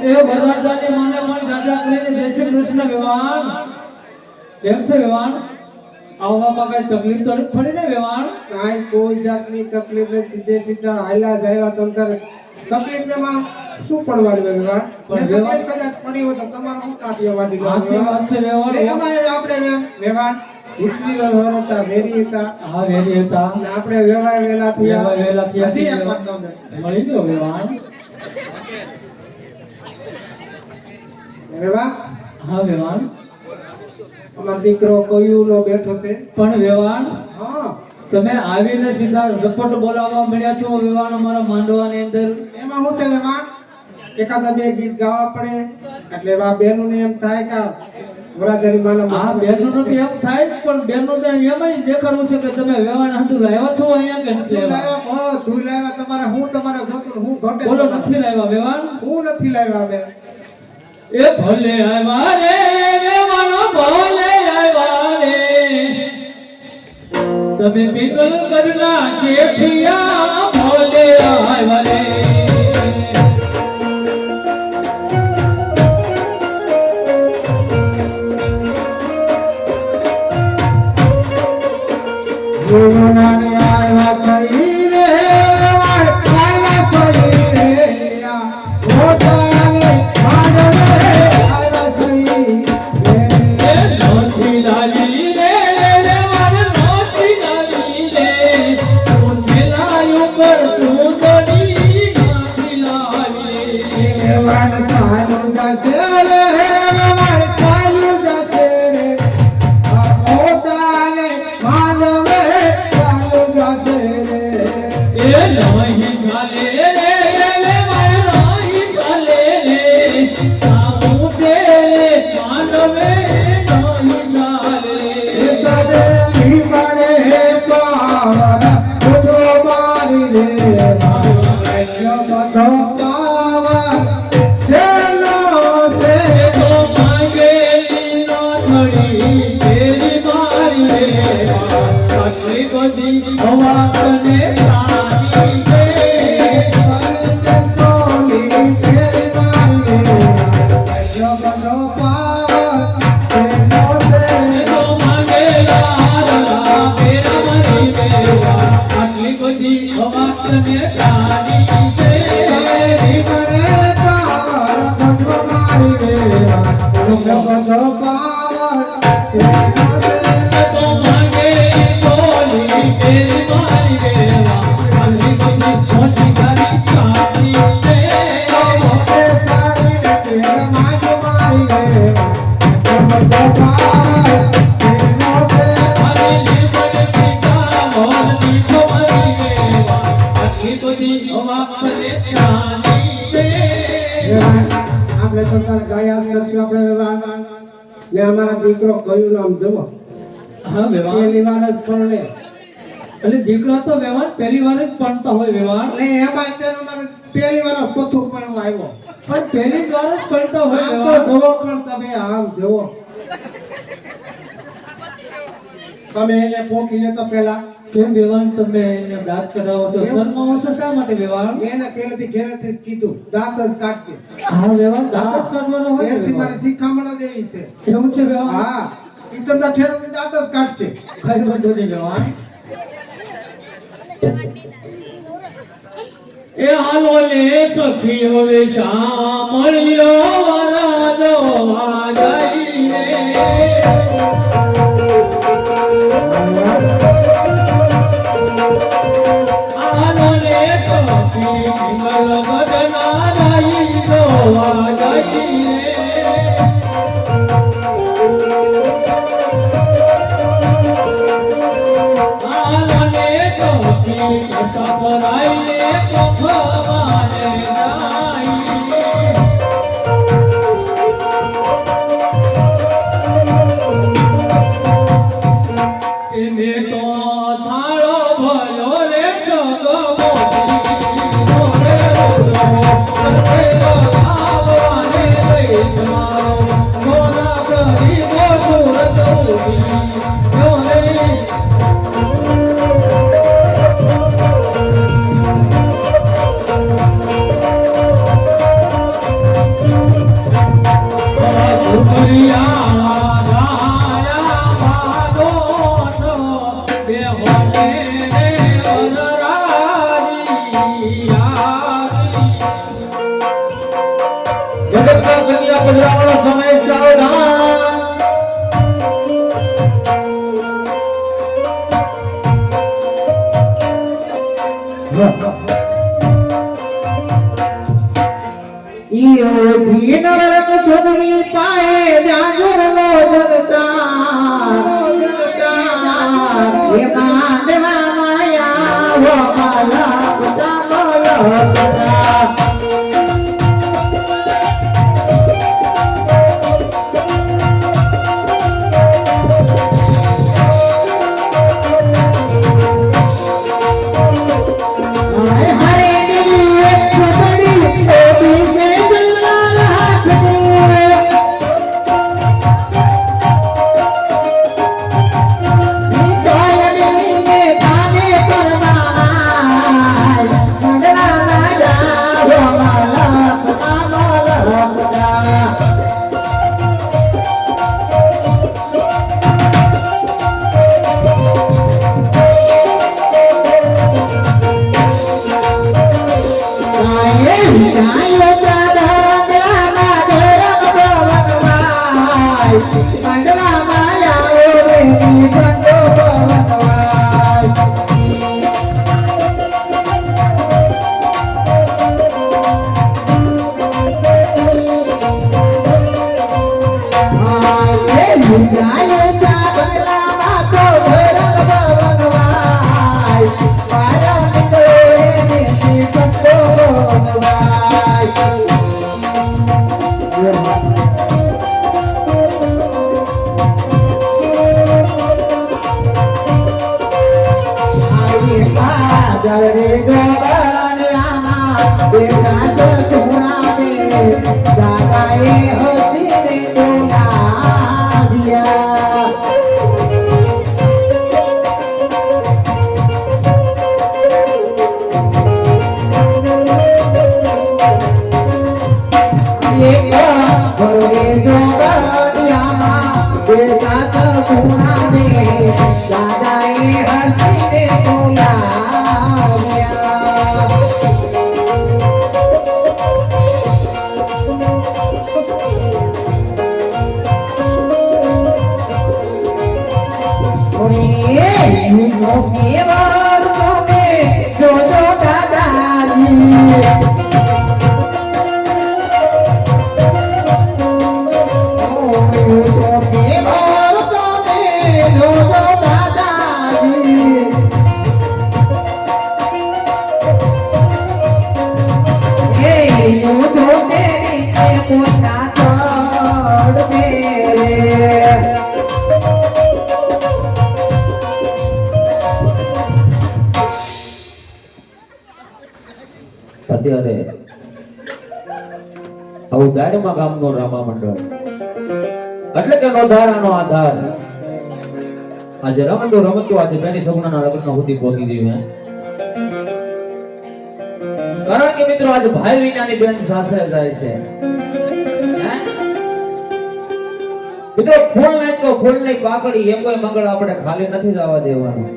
એ વરરાજાની માને પણ જાજા કરીને જય શ્રી કૃષ્ણ વેવાણ. કેમ છે વેવાણ? આવવામાં કઈ તકલીફ તો નથી પડી ને વેવાણ?
કાંઈ કોઈ જાતની તકલીફ નથી, સીધે સીધા હાલ્યા જ આવ્યા. તમ તારે તકલીફમાં શું પડવાનું વેવાણ?
પણ
તકલીફ કદાચ પડી હોય તો તમારે શું કાઢ્યા વાટી
સાચી વાત છે વેવાણ.
એમાં આપણે વેવાણ ઈશ્વરી વરતા વેરી હતા.
હા વેરી હતા.
અને આપણે વેવાય વેલા થયા.
વેવાય વેલા થયા.
હજી એક વાત તમને
મળી ગયો વેવાણ.
વેવા
હા વેવાણ.
અમારો દીકરો કોયુનો બેઠો છે.
પણ વેવાણ
હા
તમે આવીને સીધા ઝપટ બોલાવવા મળ્યા છો વેવાણ અમારા માંડવાની અંદર.
એમાં શું છે વેવાણ, એકાદા બે ગીત ગાવા પડે એટલે એવા બેનોને એમ થાય કે
વરાજાની માના
આ બેનનું તો એમ થાય જ, પણ બેનનું તો એમાંય દેખાડવું છે કે તમે વેવાના હાટુ લાવ્યા છો અહીંયા કે નથી લાવ્યા?
બધું લાવ્યા તમારે હું તમારે જોતું હું ઘટે
બોલો, નથી લાવ્યા વેવાન?
હું નથી લાવ્યા અમે
એ ભલે આવ્યા રે વેવાનો, ભલે આવ્યા રે, તમે પિંગલ કરના શેઠિયા, ભલે આવ્યા રે.
જીવનાને આવ્યા સહી રે આવ્યા સહી રે મોટાને માંડવે આવ્યા સહી રે
એ નોથી લાલી રે વેવાન, નોથી લાલી રે, તું છેલાયું પર તું તોડી નોથી લાલી રે.
વેવાણ સાલું જશે રે વેવાણ સાલું જશે રે આ મોટાને માંડવે સાલું જશે રે
એ નહીં ચાલે રે વેવાન, નહીં ચાલે રે, આવું તે માનવે નહીં ચાલે
એ સદે લીમડે પાવન ઉઠો મારી રે મારો બધો પાવન છેલ્લો છે
તો માંગેલી નો થડી તેરી મારી રે, આટલી બધી હવા તને સારી છે.
સોની ફેરી મારી રે મારો બધો પાવન છેલ્લો છે
તો માંગેલા દલા પેરા મારી વેવા, આટલી બધી હવા તને સારી છે.
લીમડે પાવન ઉઠો મારી રે મારો બધો પાવન છેલ્લો છે
તો માંગે બોલી પેરી મારી વેવા, આટલી બધી મોટી તારી સારી છે.
મોટે સાડી ને તેલ માજો મારી રે બધો પાવન છેલ્લો છે
મારી લીમડ પીતા મોરની તમારી વેવા, આટલી બધી હવા તને સારી છે.
આપણે તો તાર ગાયા કરશું આપણે વ્યવહાર ને અમારા દીકરો કયું નામ જવો
હા વેવા,
પહેલી વાર જ પરણે
એટલે દીકરો તો વેવાન પહેલી વાર જ ભણતા હોય વેવાન,
ને એમાં તેનો મારે પહેલી વાર પથ્થું પણ આવ્યો
પણ પહેલી જ વાર જ ભણતા હોય
આમ તો
વેવાન.
જવો પણ તમે આમ જવો તમે એને પોખી લેતો પહેલા
કેમ વેવાન તમે એને દાંત કઢાવો છો? શરમાવો છો શા માટે વેવાન?
એને પહેલેથી ઘરેથી જ કીધું દાંત જ કાઢજે
હા વેવાન, દાંત જ કાઢવાનો હોય ને
એથી
વેવાન.
મારી શિખામણો જ એવી છે
એવું છે વેવાન?
હા ઈતરના ઠેરથી દાંત જ કાઢશે
કઈ વાંધો નહીં વેવાન. એ હાલો લે સખી હવે સાંભળ્યો વરાજો વાજાઈ રે. હાલો લે સખી મંગલ ભજના રાઈ જો વાજાઈ રે. હાલો લે સખી કથા ભરાઈ રે કથવાને જાય. એને તો થાળો ભલો રે સગમોતી રે સર્વે ભાવને લઈ તમારો સોના કરી ગોઠુર દઉં રે.
જગતના કન્યા પધરાવાનો સમય સાવધાન. ઈયો ભીનવરક છોડની પાએ જાગરલો જગતા એ માંડવા માયા હો માલા પતામલો પતા જરે ગોબરાના બેટા ચતુરા દે દાદાએ હસીને બોલાવ્યા અત્યારે આવું દાડમાં ગામનો રામા મંડળ એટલે કે નોધારાનો આધાર આજે રમતો આજે પેલી સગુણાના લગ્ન સુધી પહોંચી ગયું હે કારણ કે મિત્રો આજે ભાઈ વિનાની બેન સાસરે જાય છે મિત્રો ફૂલની પાકડી એમ કોઈ મંગળ આપણે ખાલી નથી જવા દેવાનું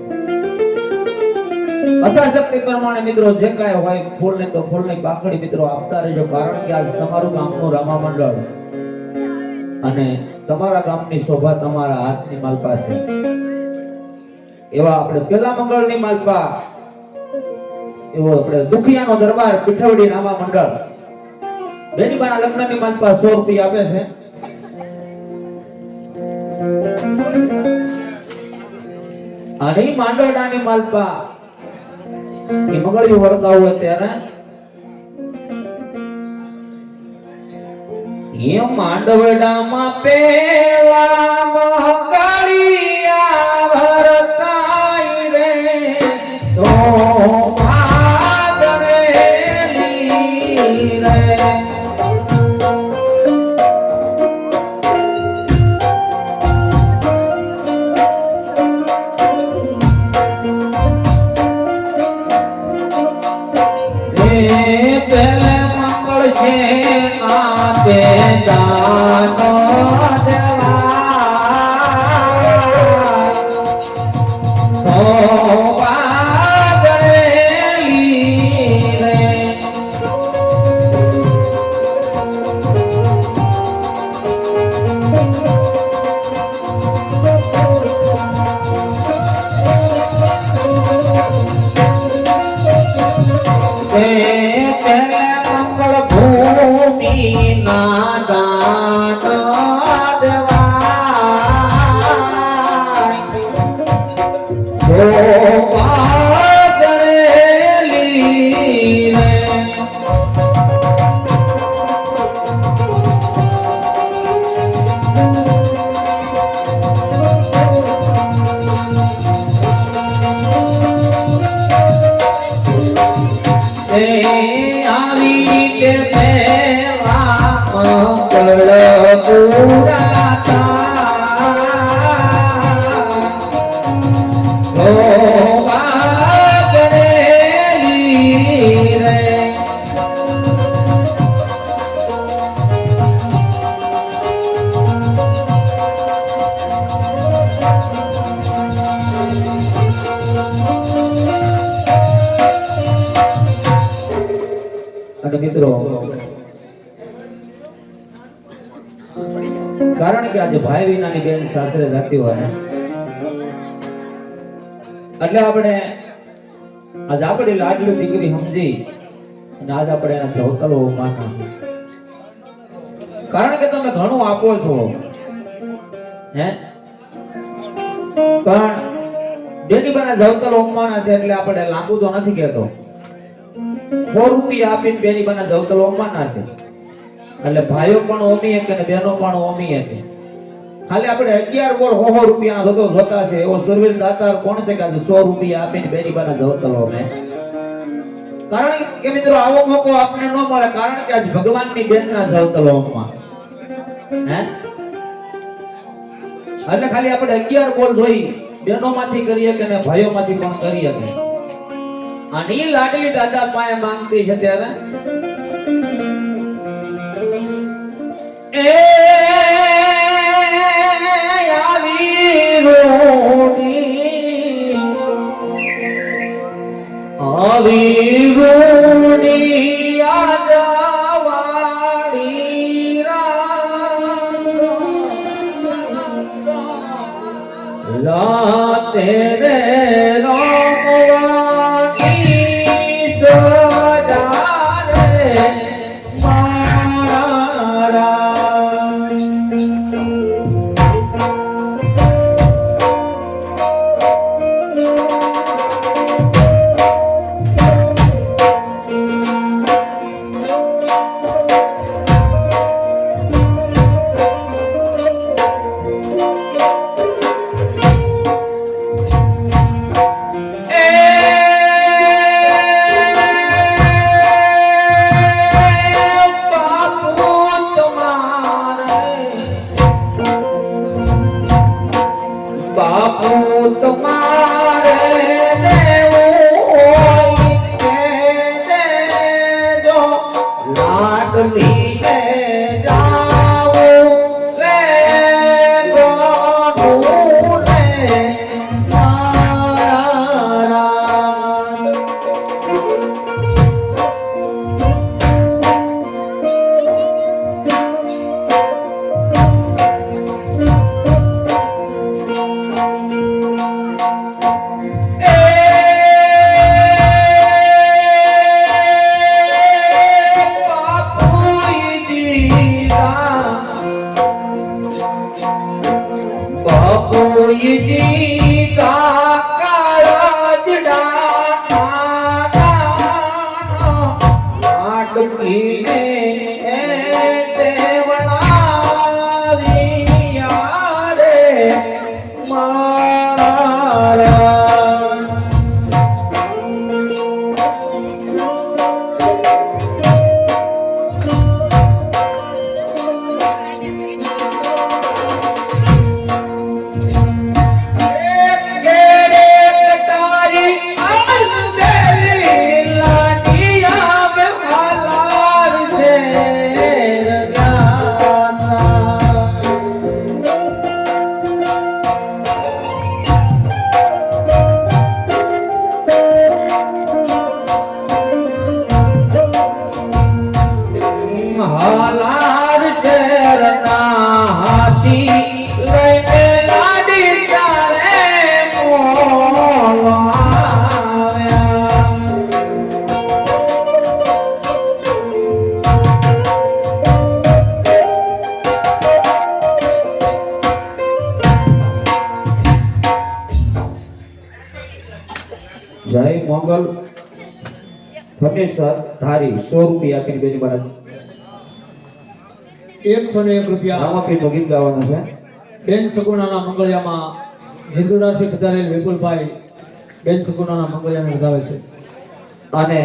અથાશક્તિ પ્રમાણે મિત્રો જે કાંઈ હોય ફૂલની પાકડી મિત્રો આપતા રહેજો કારણ કે આજ તમારું ગામનું રામા મંડળ અને તમારા ગામની શોભા તમારા હાથની માલપા છે એવા આપણે પેલા મંગળની માલપા એવો આપણે દુખિયાનો દરબાર પીઠવડી રામા મંડળ બેનીબાના લગ્નની માલપા 100 રૂપિયા આપે છે અને માંડોડાની માલપા એ મંગળિયું વરતા હોય ત્યારે એ માંડવડામાં પેલા મંગળિયા ભરતાઈ રે તો માગરેલી રે મિત્રો કારણ કે આજે ભાઈ વિનાની બેન સાસરે જતી હોય એટલે આપણે આજ આપણી લાડલી દીકરી સમજી અને આજ આપણે એના જવતલો માના કારણ કે તમે ઘણું આપો છો હે પણ બેનીબાના જવતલો ઉમાના છે એટલે આપણે લાંબુ તો નથી કહેતો 100 રૂપિયા આપીને બેનીબાના જવતલો ઉમાના છે એટલે ભાઈઓ પણ ઓમી હકે અને બહેનો પણ ઓમી હકે ખાલી આપણે 11 બોર 100 રૂપિયાના જોતા છે એવો સુરવીર દાતાર કોણ છે કે આજે 100 રૂપિયા આપીને બેનીબાના જવતલો અમે કારણ કે મિત્રો આવો મોકો આપને ન મળે, કારણ કે આજ ભગવાનની જન્મના સૌતલોકમાં હે એટલે ખાલી આપણે 11 બોલ જોઈ બહેનોમાંથી કરીએ કે ને ભાઈઓમાંથી પણ કરીએ કે આ ની લાડલી દાદા પાસે માંગતી છે ત્યારે એ આવી રોડી આજાવાડી રાતે રે રમવાની સજાને મારા જય મોગલ ફતેસર ધારી 100 રૂપિયા આપીને બેની મહારાજ
101 રૂપિયા
રામાપીરનું ગીત ગાવાનું છે.
બેન સગુણાના મંગળિયામાં જીંદુડાથી પધારેલ વિપુલભાઈ બેન સગુણાના મંગળિયાને વધાવે છે.
અને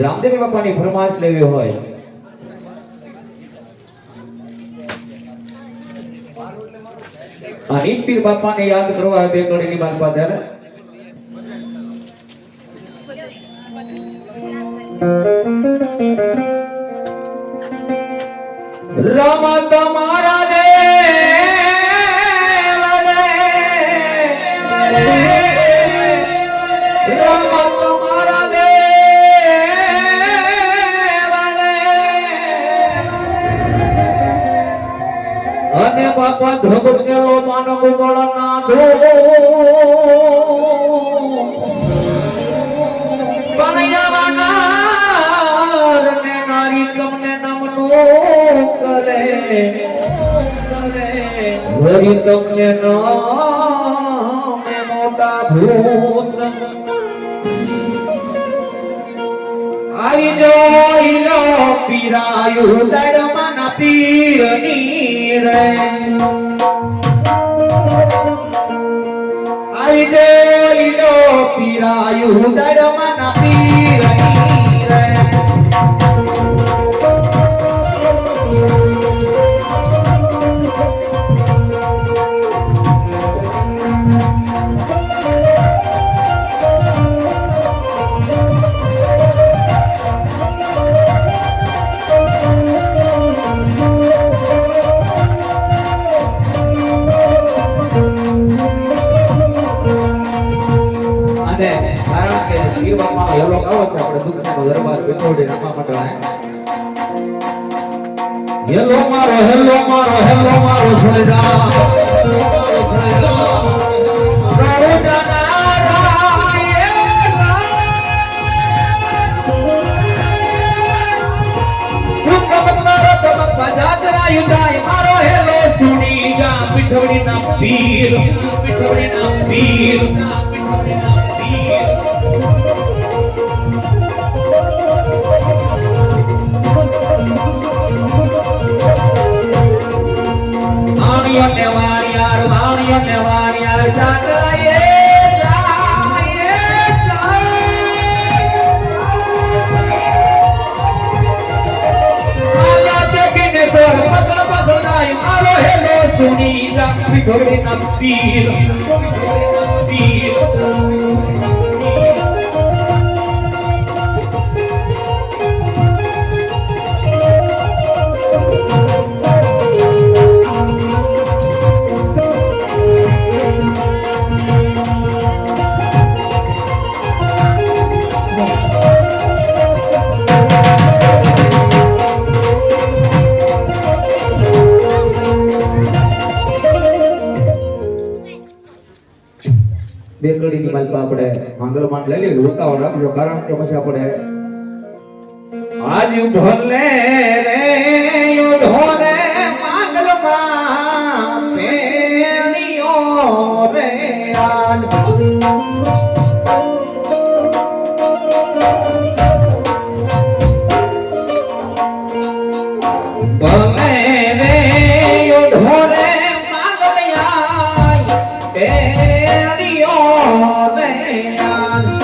રામદેવ બાપાની ફરમાઈશ લેવી હોય અને પીર બાપાને યાદ કરવા બે કડીની માલ પાદર રામ તમારા અને બાપા ધબકેલો માનવ ગળ ના ધો બનયાવાના ને નારી તમને નમનો કરે હરી તમને નામે મોટા ભૂત આવી જોઈ લો પીરાયું દરમાના પીરની રે આવી જોઈ લો પીરાયું દરમાના પીરની અને કારણ કે શિવ બાપાનો હેલો ગાવો છે આપણે દુઃખનો દરબાર વિઠોડી રમા મંડળ હેલો મારો છોડા મારો હેલો સુણી જા પીઠોડી ના પીર વાણિયો ને વાણિયાર જાગરાયે મારો હેલો સુની જા પીઠોડી ના પીર બે કડીની માલપા આપણે માંગલમાં લઈ લઈએ ઉતાવળ રાખજો કારણ કે પછી આપણે આજ ઢોલે રે ઢોલે માંગલમાં પેણીઓ રે આજ ભલે રે ઢોલે માંગલ્યા પેણીઓ રે આજ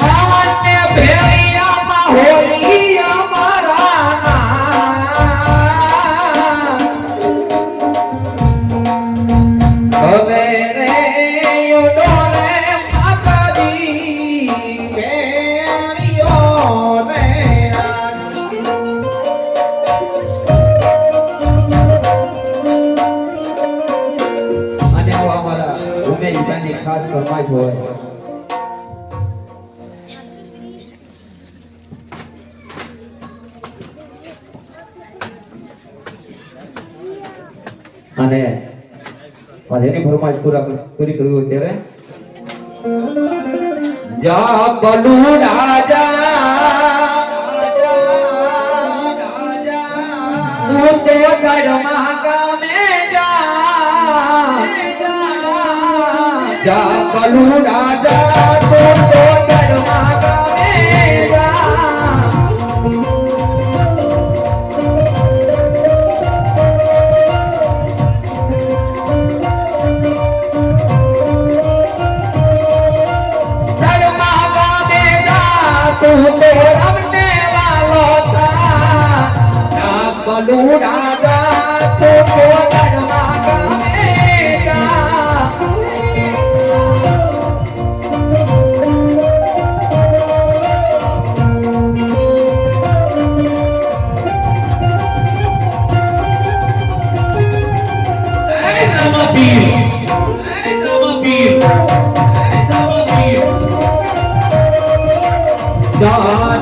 આને ભેળિયામાં હોલી અમારા હવે રે ડોલે માતાજી ભેળિયો રે અને આવા અમારા ઉમેદની ખાસ ફરમાઈશ હોય અને એની ફરમાઈશ પૂરી કરવી હોય ત્યારે જા બલુ રાજા તું તો ઘરમાં ગામે જા બલુ રાજા તું તો ઘરમાં ગામે તું તો રમने वालो था बलू राजा તું તો ઘરમાં ગામેગા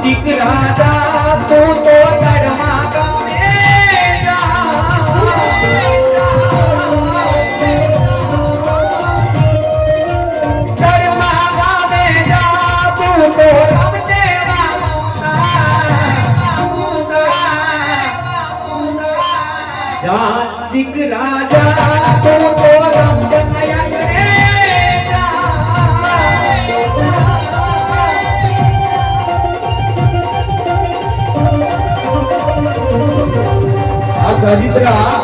દીકરા જા તું તો ઘરમાં ગામેગા ઘરમાં ગામેગા તું તો રમને વાલો જા દીકરા જા તું તો રમને Saditra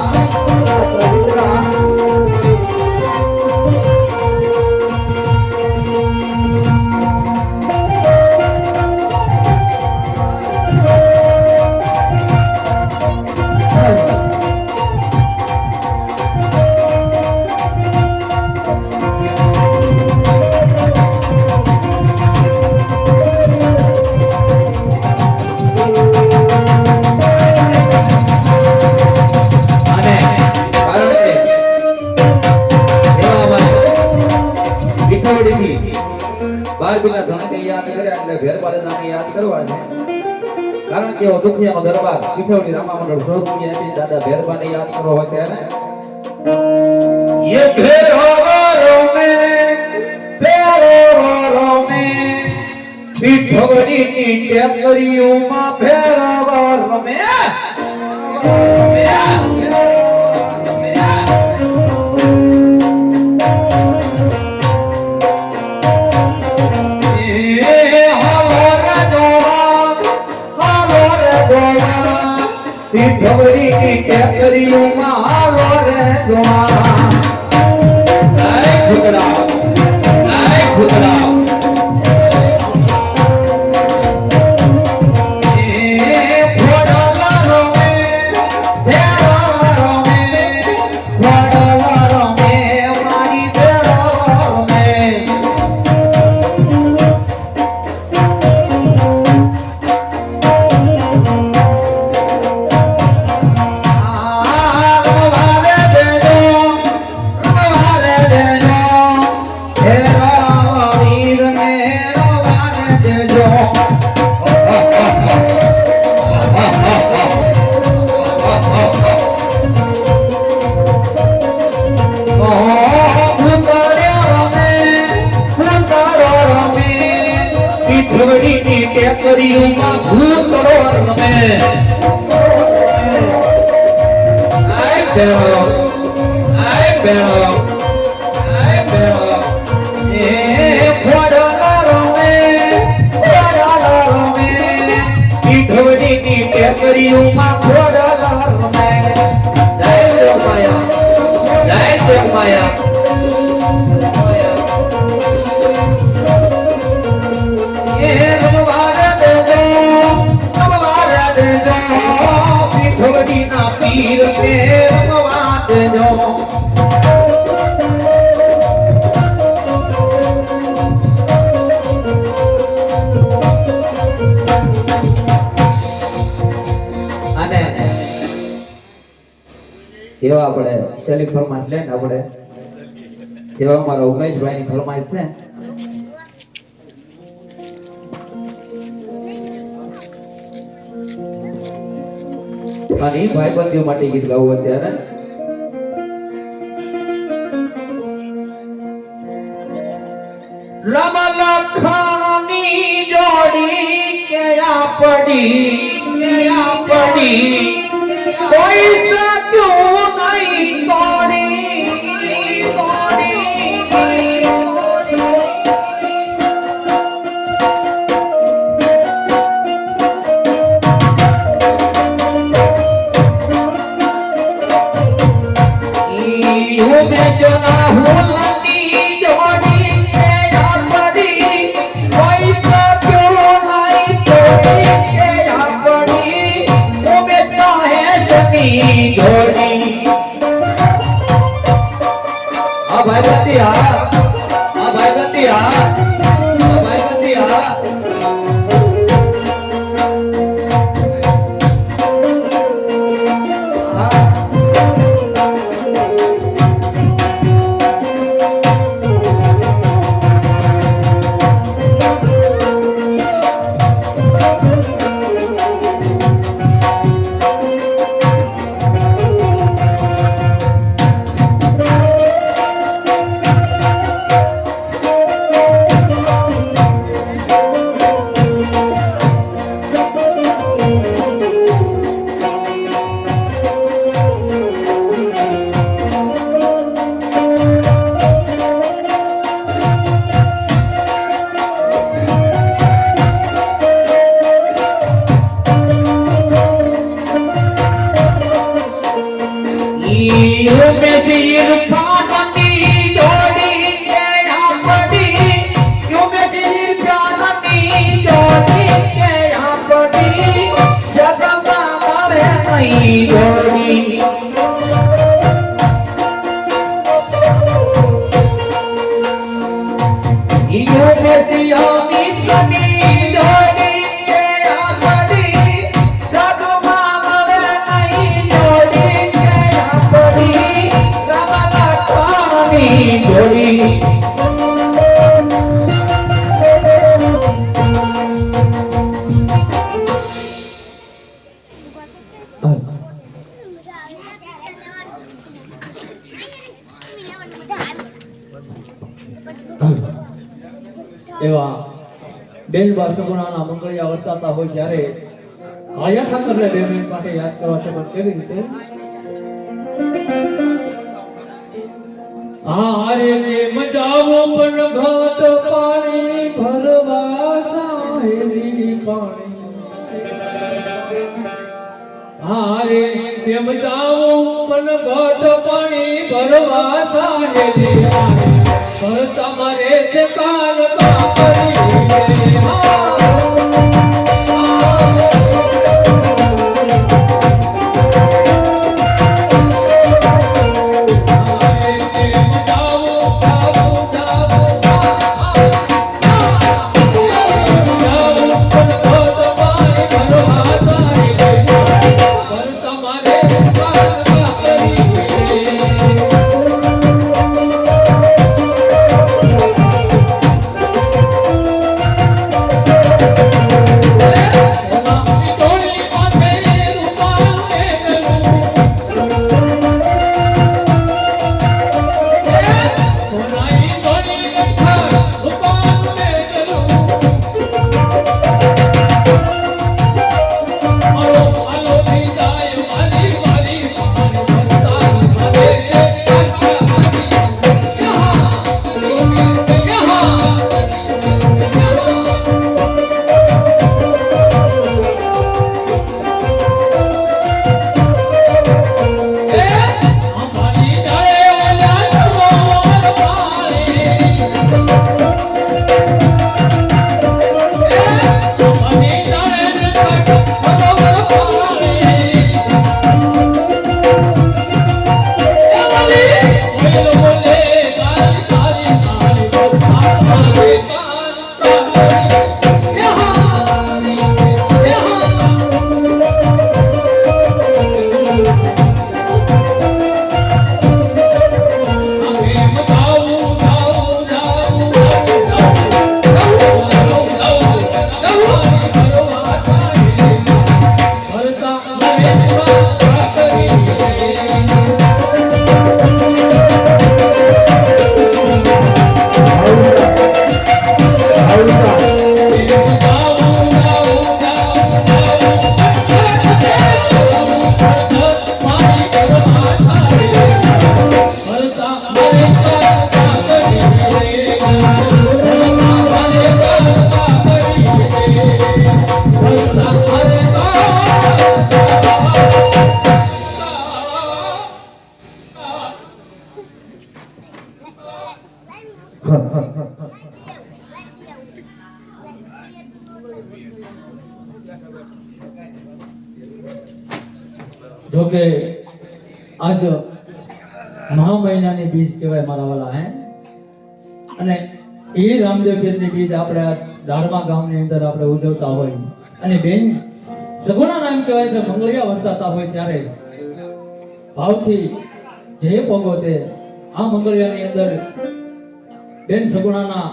કરવા છે કારણ કે એવો દુખિયાનો દરબાર પીઠવડી રામા મંડળ સોરપુરી હતી દાદા ભેરબાને યાદ કરો હોય ત્યારે ये भेरो में पीठवड़ी ની ટેકરીઓમાં ભેરવાર રમે પીઠવડી ની ટેકરીઓમાં હાલો રે જોવા જય ખુદરા જય ખુદરા ટેકરીઓમાં ભૂતળો રમે આય બેરો એ ખોડલા રમે પીઠવડીની ટેકરીઓમાં ખોડલા રમે જય માયા પીર કે રમવા દેજો અને એવા આપણે શૈલી ફરમાઈશ લે ને આપણે એવા અમારા ઉમેશભાઈ ની ફરમાઈશ છે અને ભાઈબંધીઓ માટે ગીત ગાવું અત્યારે રમ લખણની જોડી કે આપડી કોઈ સાચું નહીં તોડી
એવા બેન બાસુગુણાના મંગળિયા વર્તાતા હોય ત્યારે આયા ઠાકરને 2 મિનિટ માટે યાદ કરવા છે, પણ કેવી રીતે? હારે ને મજાવો પણ ઘાટ પાણી ભરવા સાહેલી પાણી, હારે ને મજાવો પણ ઘાટ પાણી ભરવા સાહેલી પાણી, પર તમારે છે કાન કાપરી જોકે આજ મહા મહિનાની બીજ કહેવાય મારા વાલા હે, અને એ રામદેવ પીરની બીજ આપણે આ ધારમા ગામની અંદર આપણે ઉજવતા હોય, અને બેન સગુણા નામ કહેવાય છે, મંગળિયા વર્તાતા હોય ત્યારે ભાવથી જે પગોતે આ મંગળિયાની અંદર બેન સગુણાના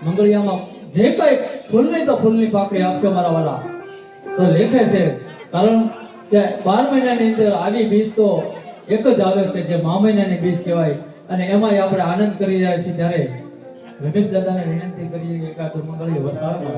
મંગળિયામાં જે કઈ ફૂલની તો ફૂલની પાકડી આપજો મારા વાલા, તો લેખે છે. કારણ કે 12 મહિનાની અંદર આવી બીજ તો એક જ આવે કે જે મહા મહિનાની બીજ કહેવાય, અને એમાંય આપણે આનંદ કરી રહ્યા છીએ. ત્યારે રમેશ દાદાને વિનંતી કરીએ કે એકાદ મંગળિયો વર્તાવો.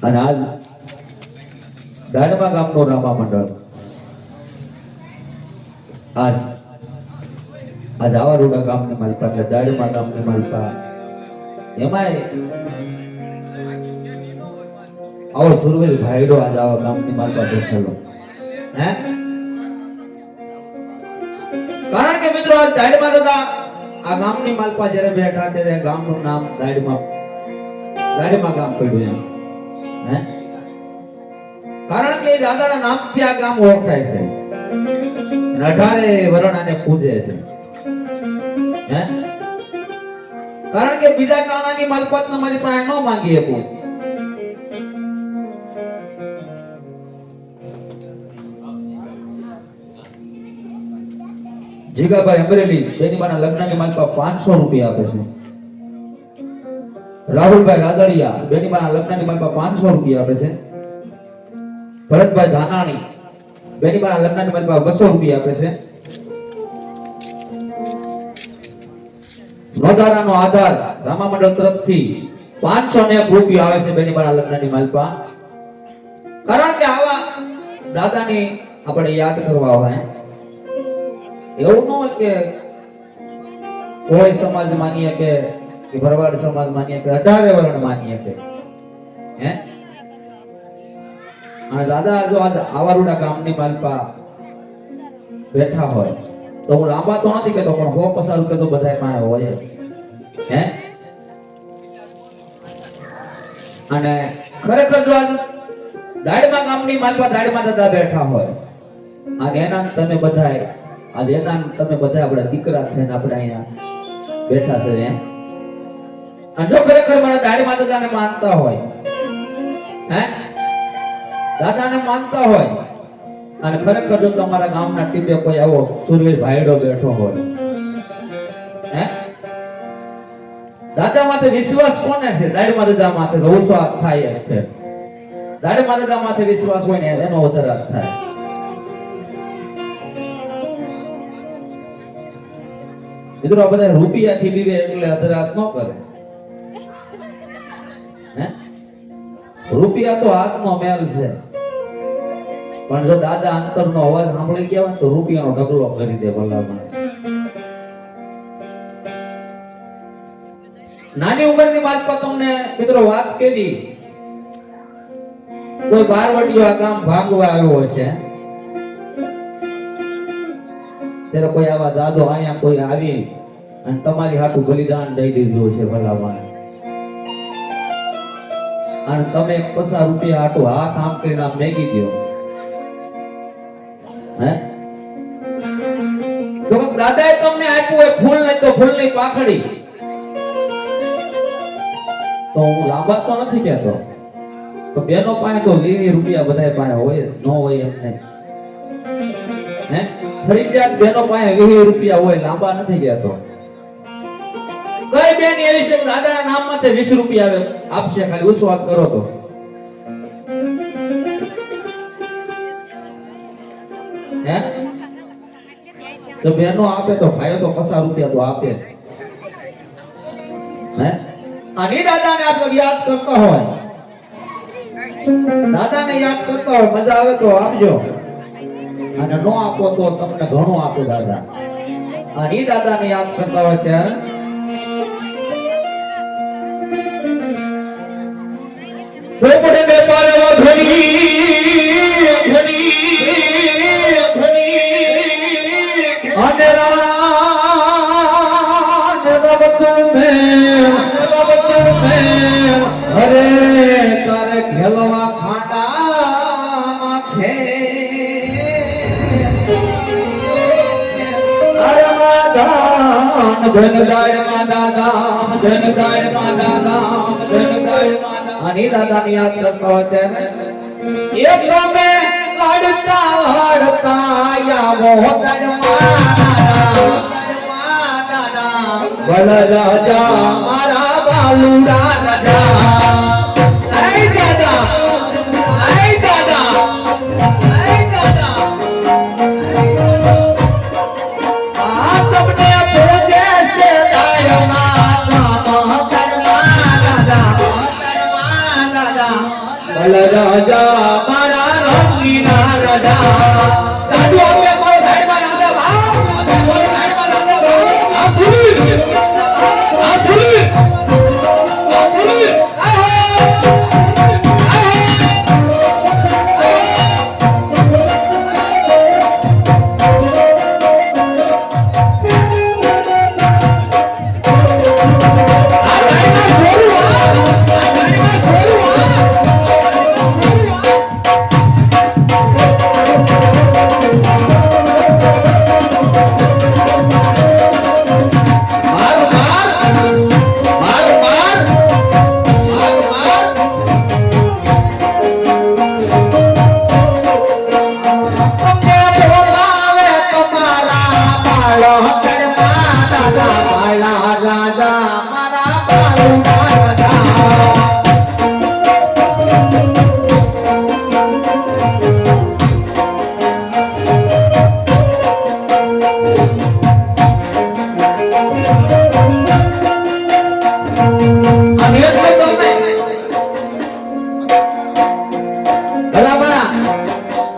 અને આજ દાડમા ગામનો રામા મંડળ આજ આવારોડા ગામની માલપા એટલે દાડમા ગામની માલપા એમાંય આવો સુરવીર ભાઈડો આજ આવા ગામની માલપા બેસેલો હે કારણ કે મિત્રો આજ દાડમા દાદા આ ગામની માલપા જ્યારે બેઠા ત્યારે ગામનું નામ દાડમા ગામ પડ્યું એમ હે કારણ કે દાદાના નામથી આ ગામ ઓળખાય છે અને 18 વરણ આને પૂજે છે હે કારણ કે બીજા કાણાની માલપત મારી પાસે ન માંગી શકું જીગાભાઈ અમરેલી તેની માના લગ્નની માલપા 500 રૂપિયા આપે છે રાહુલભાઈ રાદડિયા બેની માના લગ્નની માલપા 500 રૂપિયા આપે છે ભરતભાઈ ધાનાણી બેની માના લગ્નની માલપા 200 રૂપિયા આપે છે નોંધારાનો આધાર રામા મંડળ તરફથી 501 રૂપિયા આવે છે બેની માના લગ્નની માલપા કારણ કે આવા દાદાની આપણે યાદ કરવા હોય એવું ન હોય કે કોઈ સમાજ માનીએ કે ભરવાડ સમાજ માનીએ કે 18 વર્ણ માનીએ કે હે અને દાદા જો આજ આવારુડા ગામની માલપા બેઠા હોય તો હું લાંબા તો નથી કહેતો પણ 150 રૂપિયા તો બધાય પાસે હોય હે અને ખરેખર જો આજ દાડમા ગામની માલપા દાડમા દાદા બેઠા હોય અને એના તમે બધાય આજે એના તમે બધા આપણા દીકરા થઈને આપણે અહીંયા બેઠા છે એમ અને જો ખરેખર મારા દાડમા દાદાને માનતા હોય હે દાદાને માનતા હોય અને ખરેખર જો તમારા ગામના ટીપે કોઈ આવો સુરવીર ભાઈડો બેઠો હોય હે દાદા માથે વિશ્વાસ કોને છે દાડમા દાદા માથે ઓછો થાય છે દાડમા દાદા માથે વિશ્વાસ હોય ને એનો વધારે થાય મિત્રો બધા રૂપિયાથી લીધે એટલે અધરાત ન કરે હે રૂપિયા તો હાથનો મેલ છે પણ જો દાદા અંતરનો અવાજ સાંભળી ગયા હોય તો રૂપિયાનો ઢગલો કરી દે ભલામણ નાની ઉંમરની વાત પર તમને મિત્રો વાત કરી કોઈ બારવટીયો આ ગામ ભાગવા આવ્યો હશે ત્યારે કોઈ આવા દાદો અહીંયા કોઈ આવી અને તમારી હાટું બલિદાન દઈ દીધું છે ભલામણ અને તમે 50 રૂપિયા હાટું હાથ આમ કરીને આમ મેગી દો હે તો દાદાએ તમને આપ્યું હોય ફૂલ નહીં તો ફૂલની પાખડી તો હું લાંબા તો નથી કહેતો તો બેનો પાસે તો 20 રૂપિયા બધાય પાસે હોય ન હોય એમ નહીં હે ફરીજિયાત બેનો પાસે 20 રૂપિયા હોય લાંબા નથી કહેતો કઈ બેન એવી છે દાદાના નામમાં તે 20 રૂપિયા આવે આપશે ખાલી વિશ્વાસ કરો તો હે તો બેનો આપે તો ભાઈઓ તો 50 રૂપિયા તો આપે હે અને દાદાને આપણે યાદ કરતા હોય દાદાને યાદ કરતા હોય મજા આવે તો આપજો અને નો આપો તો તમને ઘણું આપે દાદા અને દાદાને યાદ કરતા હોય ત્યારે પોપડે બે પારવા ઘણી અને રાણા રબત મે અરે તારે ખેલવા ખાંડા નાખે ધન દાડમાં દાદા ધન દાડમાં દાદા ધન દાડમાં આની દાદાની યાદ કરતો છે ને એક તો મે લાડતા લાડતા આવો ધનમાં દાદા બલ રાજા મારા બાલુડા રાજા આય દાદા આય દાદા આય દાદા આ તમને પૂજે છે દાયમાં નામ ધર્મા દાદા બલ રાજા મારા રંગીના રાજા દાદુ આપણે મારો સાઈડમાં રાજા ભાવ મારો સાઈડમાં રાજા ભાવ આ સુરી આ સુરી આ સુરી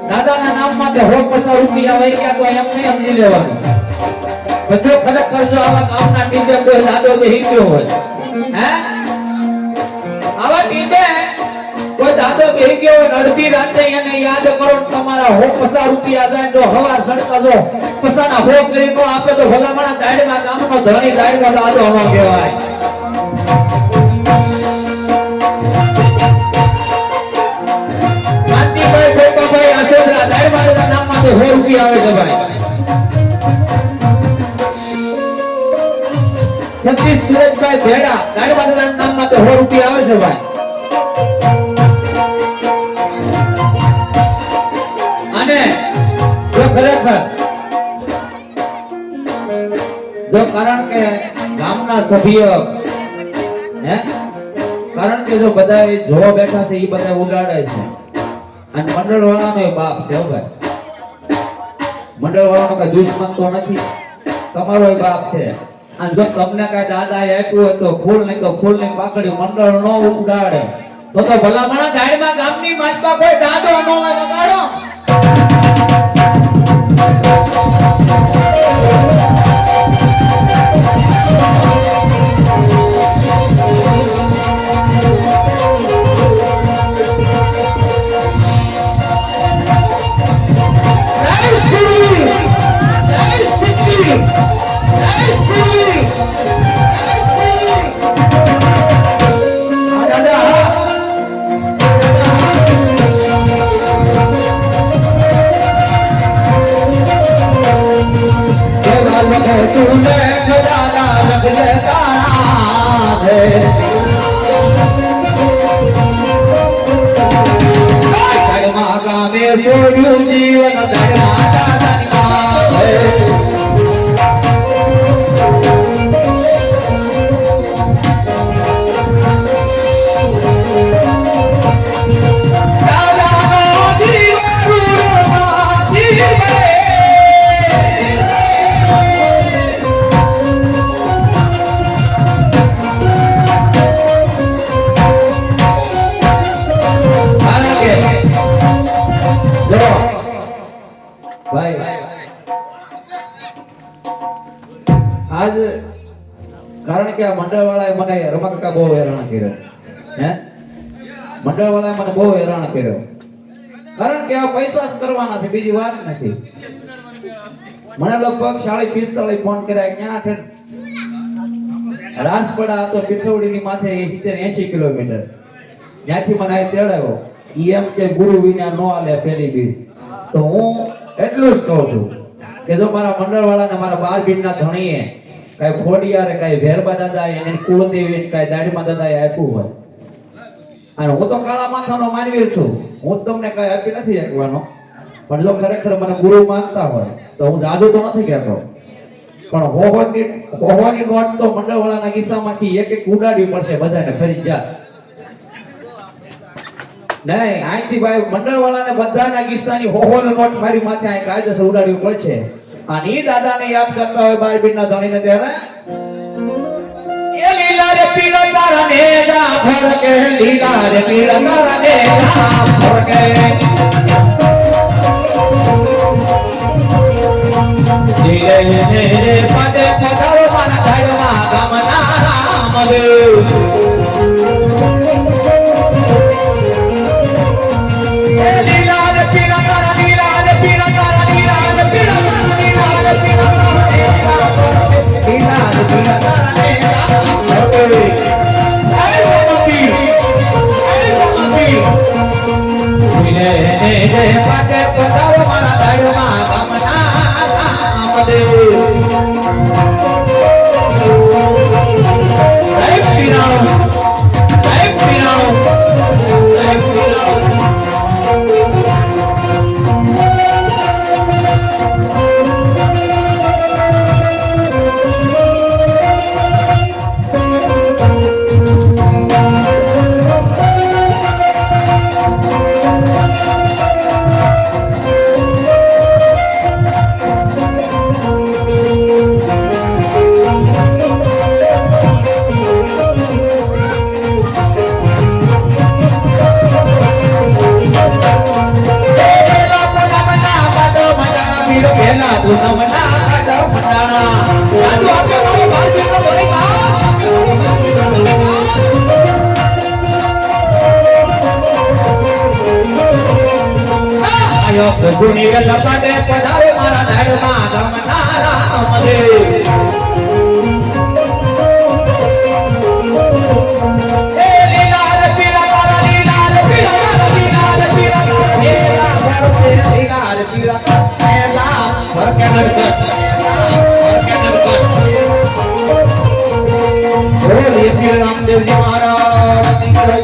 દાદાના નામમાં તો 50 રૂપિયા વહી ગયા તો એમ નહીં સમજી લેવાનું. બધો ખરેખર જો આવા કામના ટીપે કોઈ દાદો બેહી ગયો હોય હે આવા ટીપે કોઈ દાદો બેહી ગયો હોય અડધી રાતે એને યાદ કરો તમારા 50 રૂપિયા જાય તો હવા સડકા દો પસાના હો કરી તો આપે તો ભલામણા દાડમાં કામનો ધણી દાડમાં દાદો હવા કહેવાય. નામમાં તો 100 રૂપિયા આવે છે ભાઈ. સતીશ સુરજભાઈ ભેડા દાડમાના નામમાં તો 100 રૂપિયા આવે છે ભાઈ. અને જો ખરેખર જો કારણ કે ગામના સભ્ય હે કારણ કે જો બધા જોવા બેઠા છે એ બધા ઉડાડે છે અને મંડળ વાળાનો બાપ છે ભાઈ. મંડળ વાળાનો કઈ દુશ્મન તો નથી, તમારો બાપ છે. અને જો તમને કઈ દાદા આપ્યું હોય તો ફૂલ નહીં તો ફૂલ નહીં પાકડ્યું મંડળ નો ઉડાડે તો ભલામણા ગાડીમાં ગામની માલપા કોઈ દાદો નો લગાડો. આજ કારણ કે આ મંડળ વાળાએ મને રમા કાકા બહુ હેરાન કર્યો હે મંડળ વાળાએ મને બહુ હેરાન કર્યો કારણ કે આ પૈસા જ કરવાના છે બીજી વાત નથી. મને લગભગ 40-45 ફોન કર્યા ક્યાં છે રાજપડા હતો પિથોડીની માથે 80 કિલોમીટર ત્યાંથી મને આ તેડાવ્યો. એમ કે ગુરુ વિના નો આલે પેલી બી તો હું એટલું જ કહું છું કે જો મારા મંડળ વાળાને મારા 12 બીજના ધણીએ કાંઈ ખોડિયારે કાંઈ ભેરબા દાદા એને કુળદેવી કાંઈ દાઢીમાં દાદાએ આપ્યું હોય. અને હું તો કાળા માથાનો માનવી છું, હું તમને કાંઈ આપી નથી શકવાનો. પણ જો ખરેખર મને ગુરુ માનતા હોય તો હું જાદુ તો નથી કહેતો, પણ હોવાની નોટ તો મંડળવાળાના કિસ્સામાંથી એક એક ઉડાડવી પડશે બધાને ફરજિયાત. નહીં, અહીંથી ભાઈ મંડળવાળાને બધાના કિસ્સાની હોવાની નોટ મારી માથે અહીં કાયદેસર ઉડાડવી પડશે. અને ઈ દાદાને યાદ કરતા હોય 12 બીજના ધણીને ત્યારે એ લીલા રે પીળા તારા નેજા ફરકે, લીલા રે પીળા તારા નેજા ફરકે. ધીરે ધીરે પદે પધારો મારા ધાડમાં ગામના રામદેવ. એ લીલા રે પીળા તારા, લીલા રે પીળા તારા, લીલા રે પીળા તારા, લીલા રે પીળા તારા નેજા ફરકે, લીલા રે પીળા તારા નેજા ફરકે. એ રામપીર, એ રામપીર. ધીરે ધીરે પદે પધારો મારા ધાડમાં ગામના રામદેવ. જય પીરાણો, જય પીરાણો, જય પીરાણો. ગુણી લપટે પધારે મારા ધાડમાં ગામના રામદેવ. એ લીલા રે પીળા તારા, લીલા રે પીળા તારા, લીલા રે પીળા તારા નેજા ફરકે, લીલા રે પીળા તારા નેજા ફરકે નરકટ, ફરકે નરકટ. બોલીએ શ્રી રામદેવજી મહારાજની જય.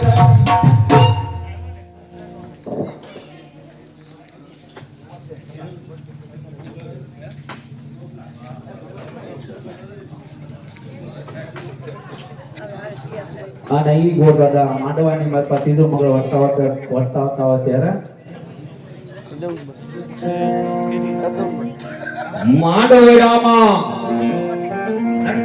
અને ઈ ગોળ દાદા માંડવાની માત પર સીધું મગર વર્તાવતા હોય ત્યારે માંડવેડામાં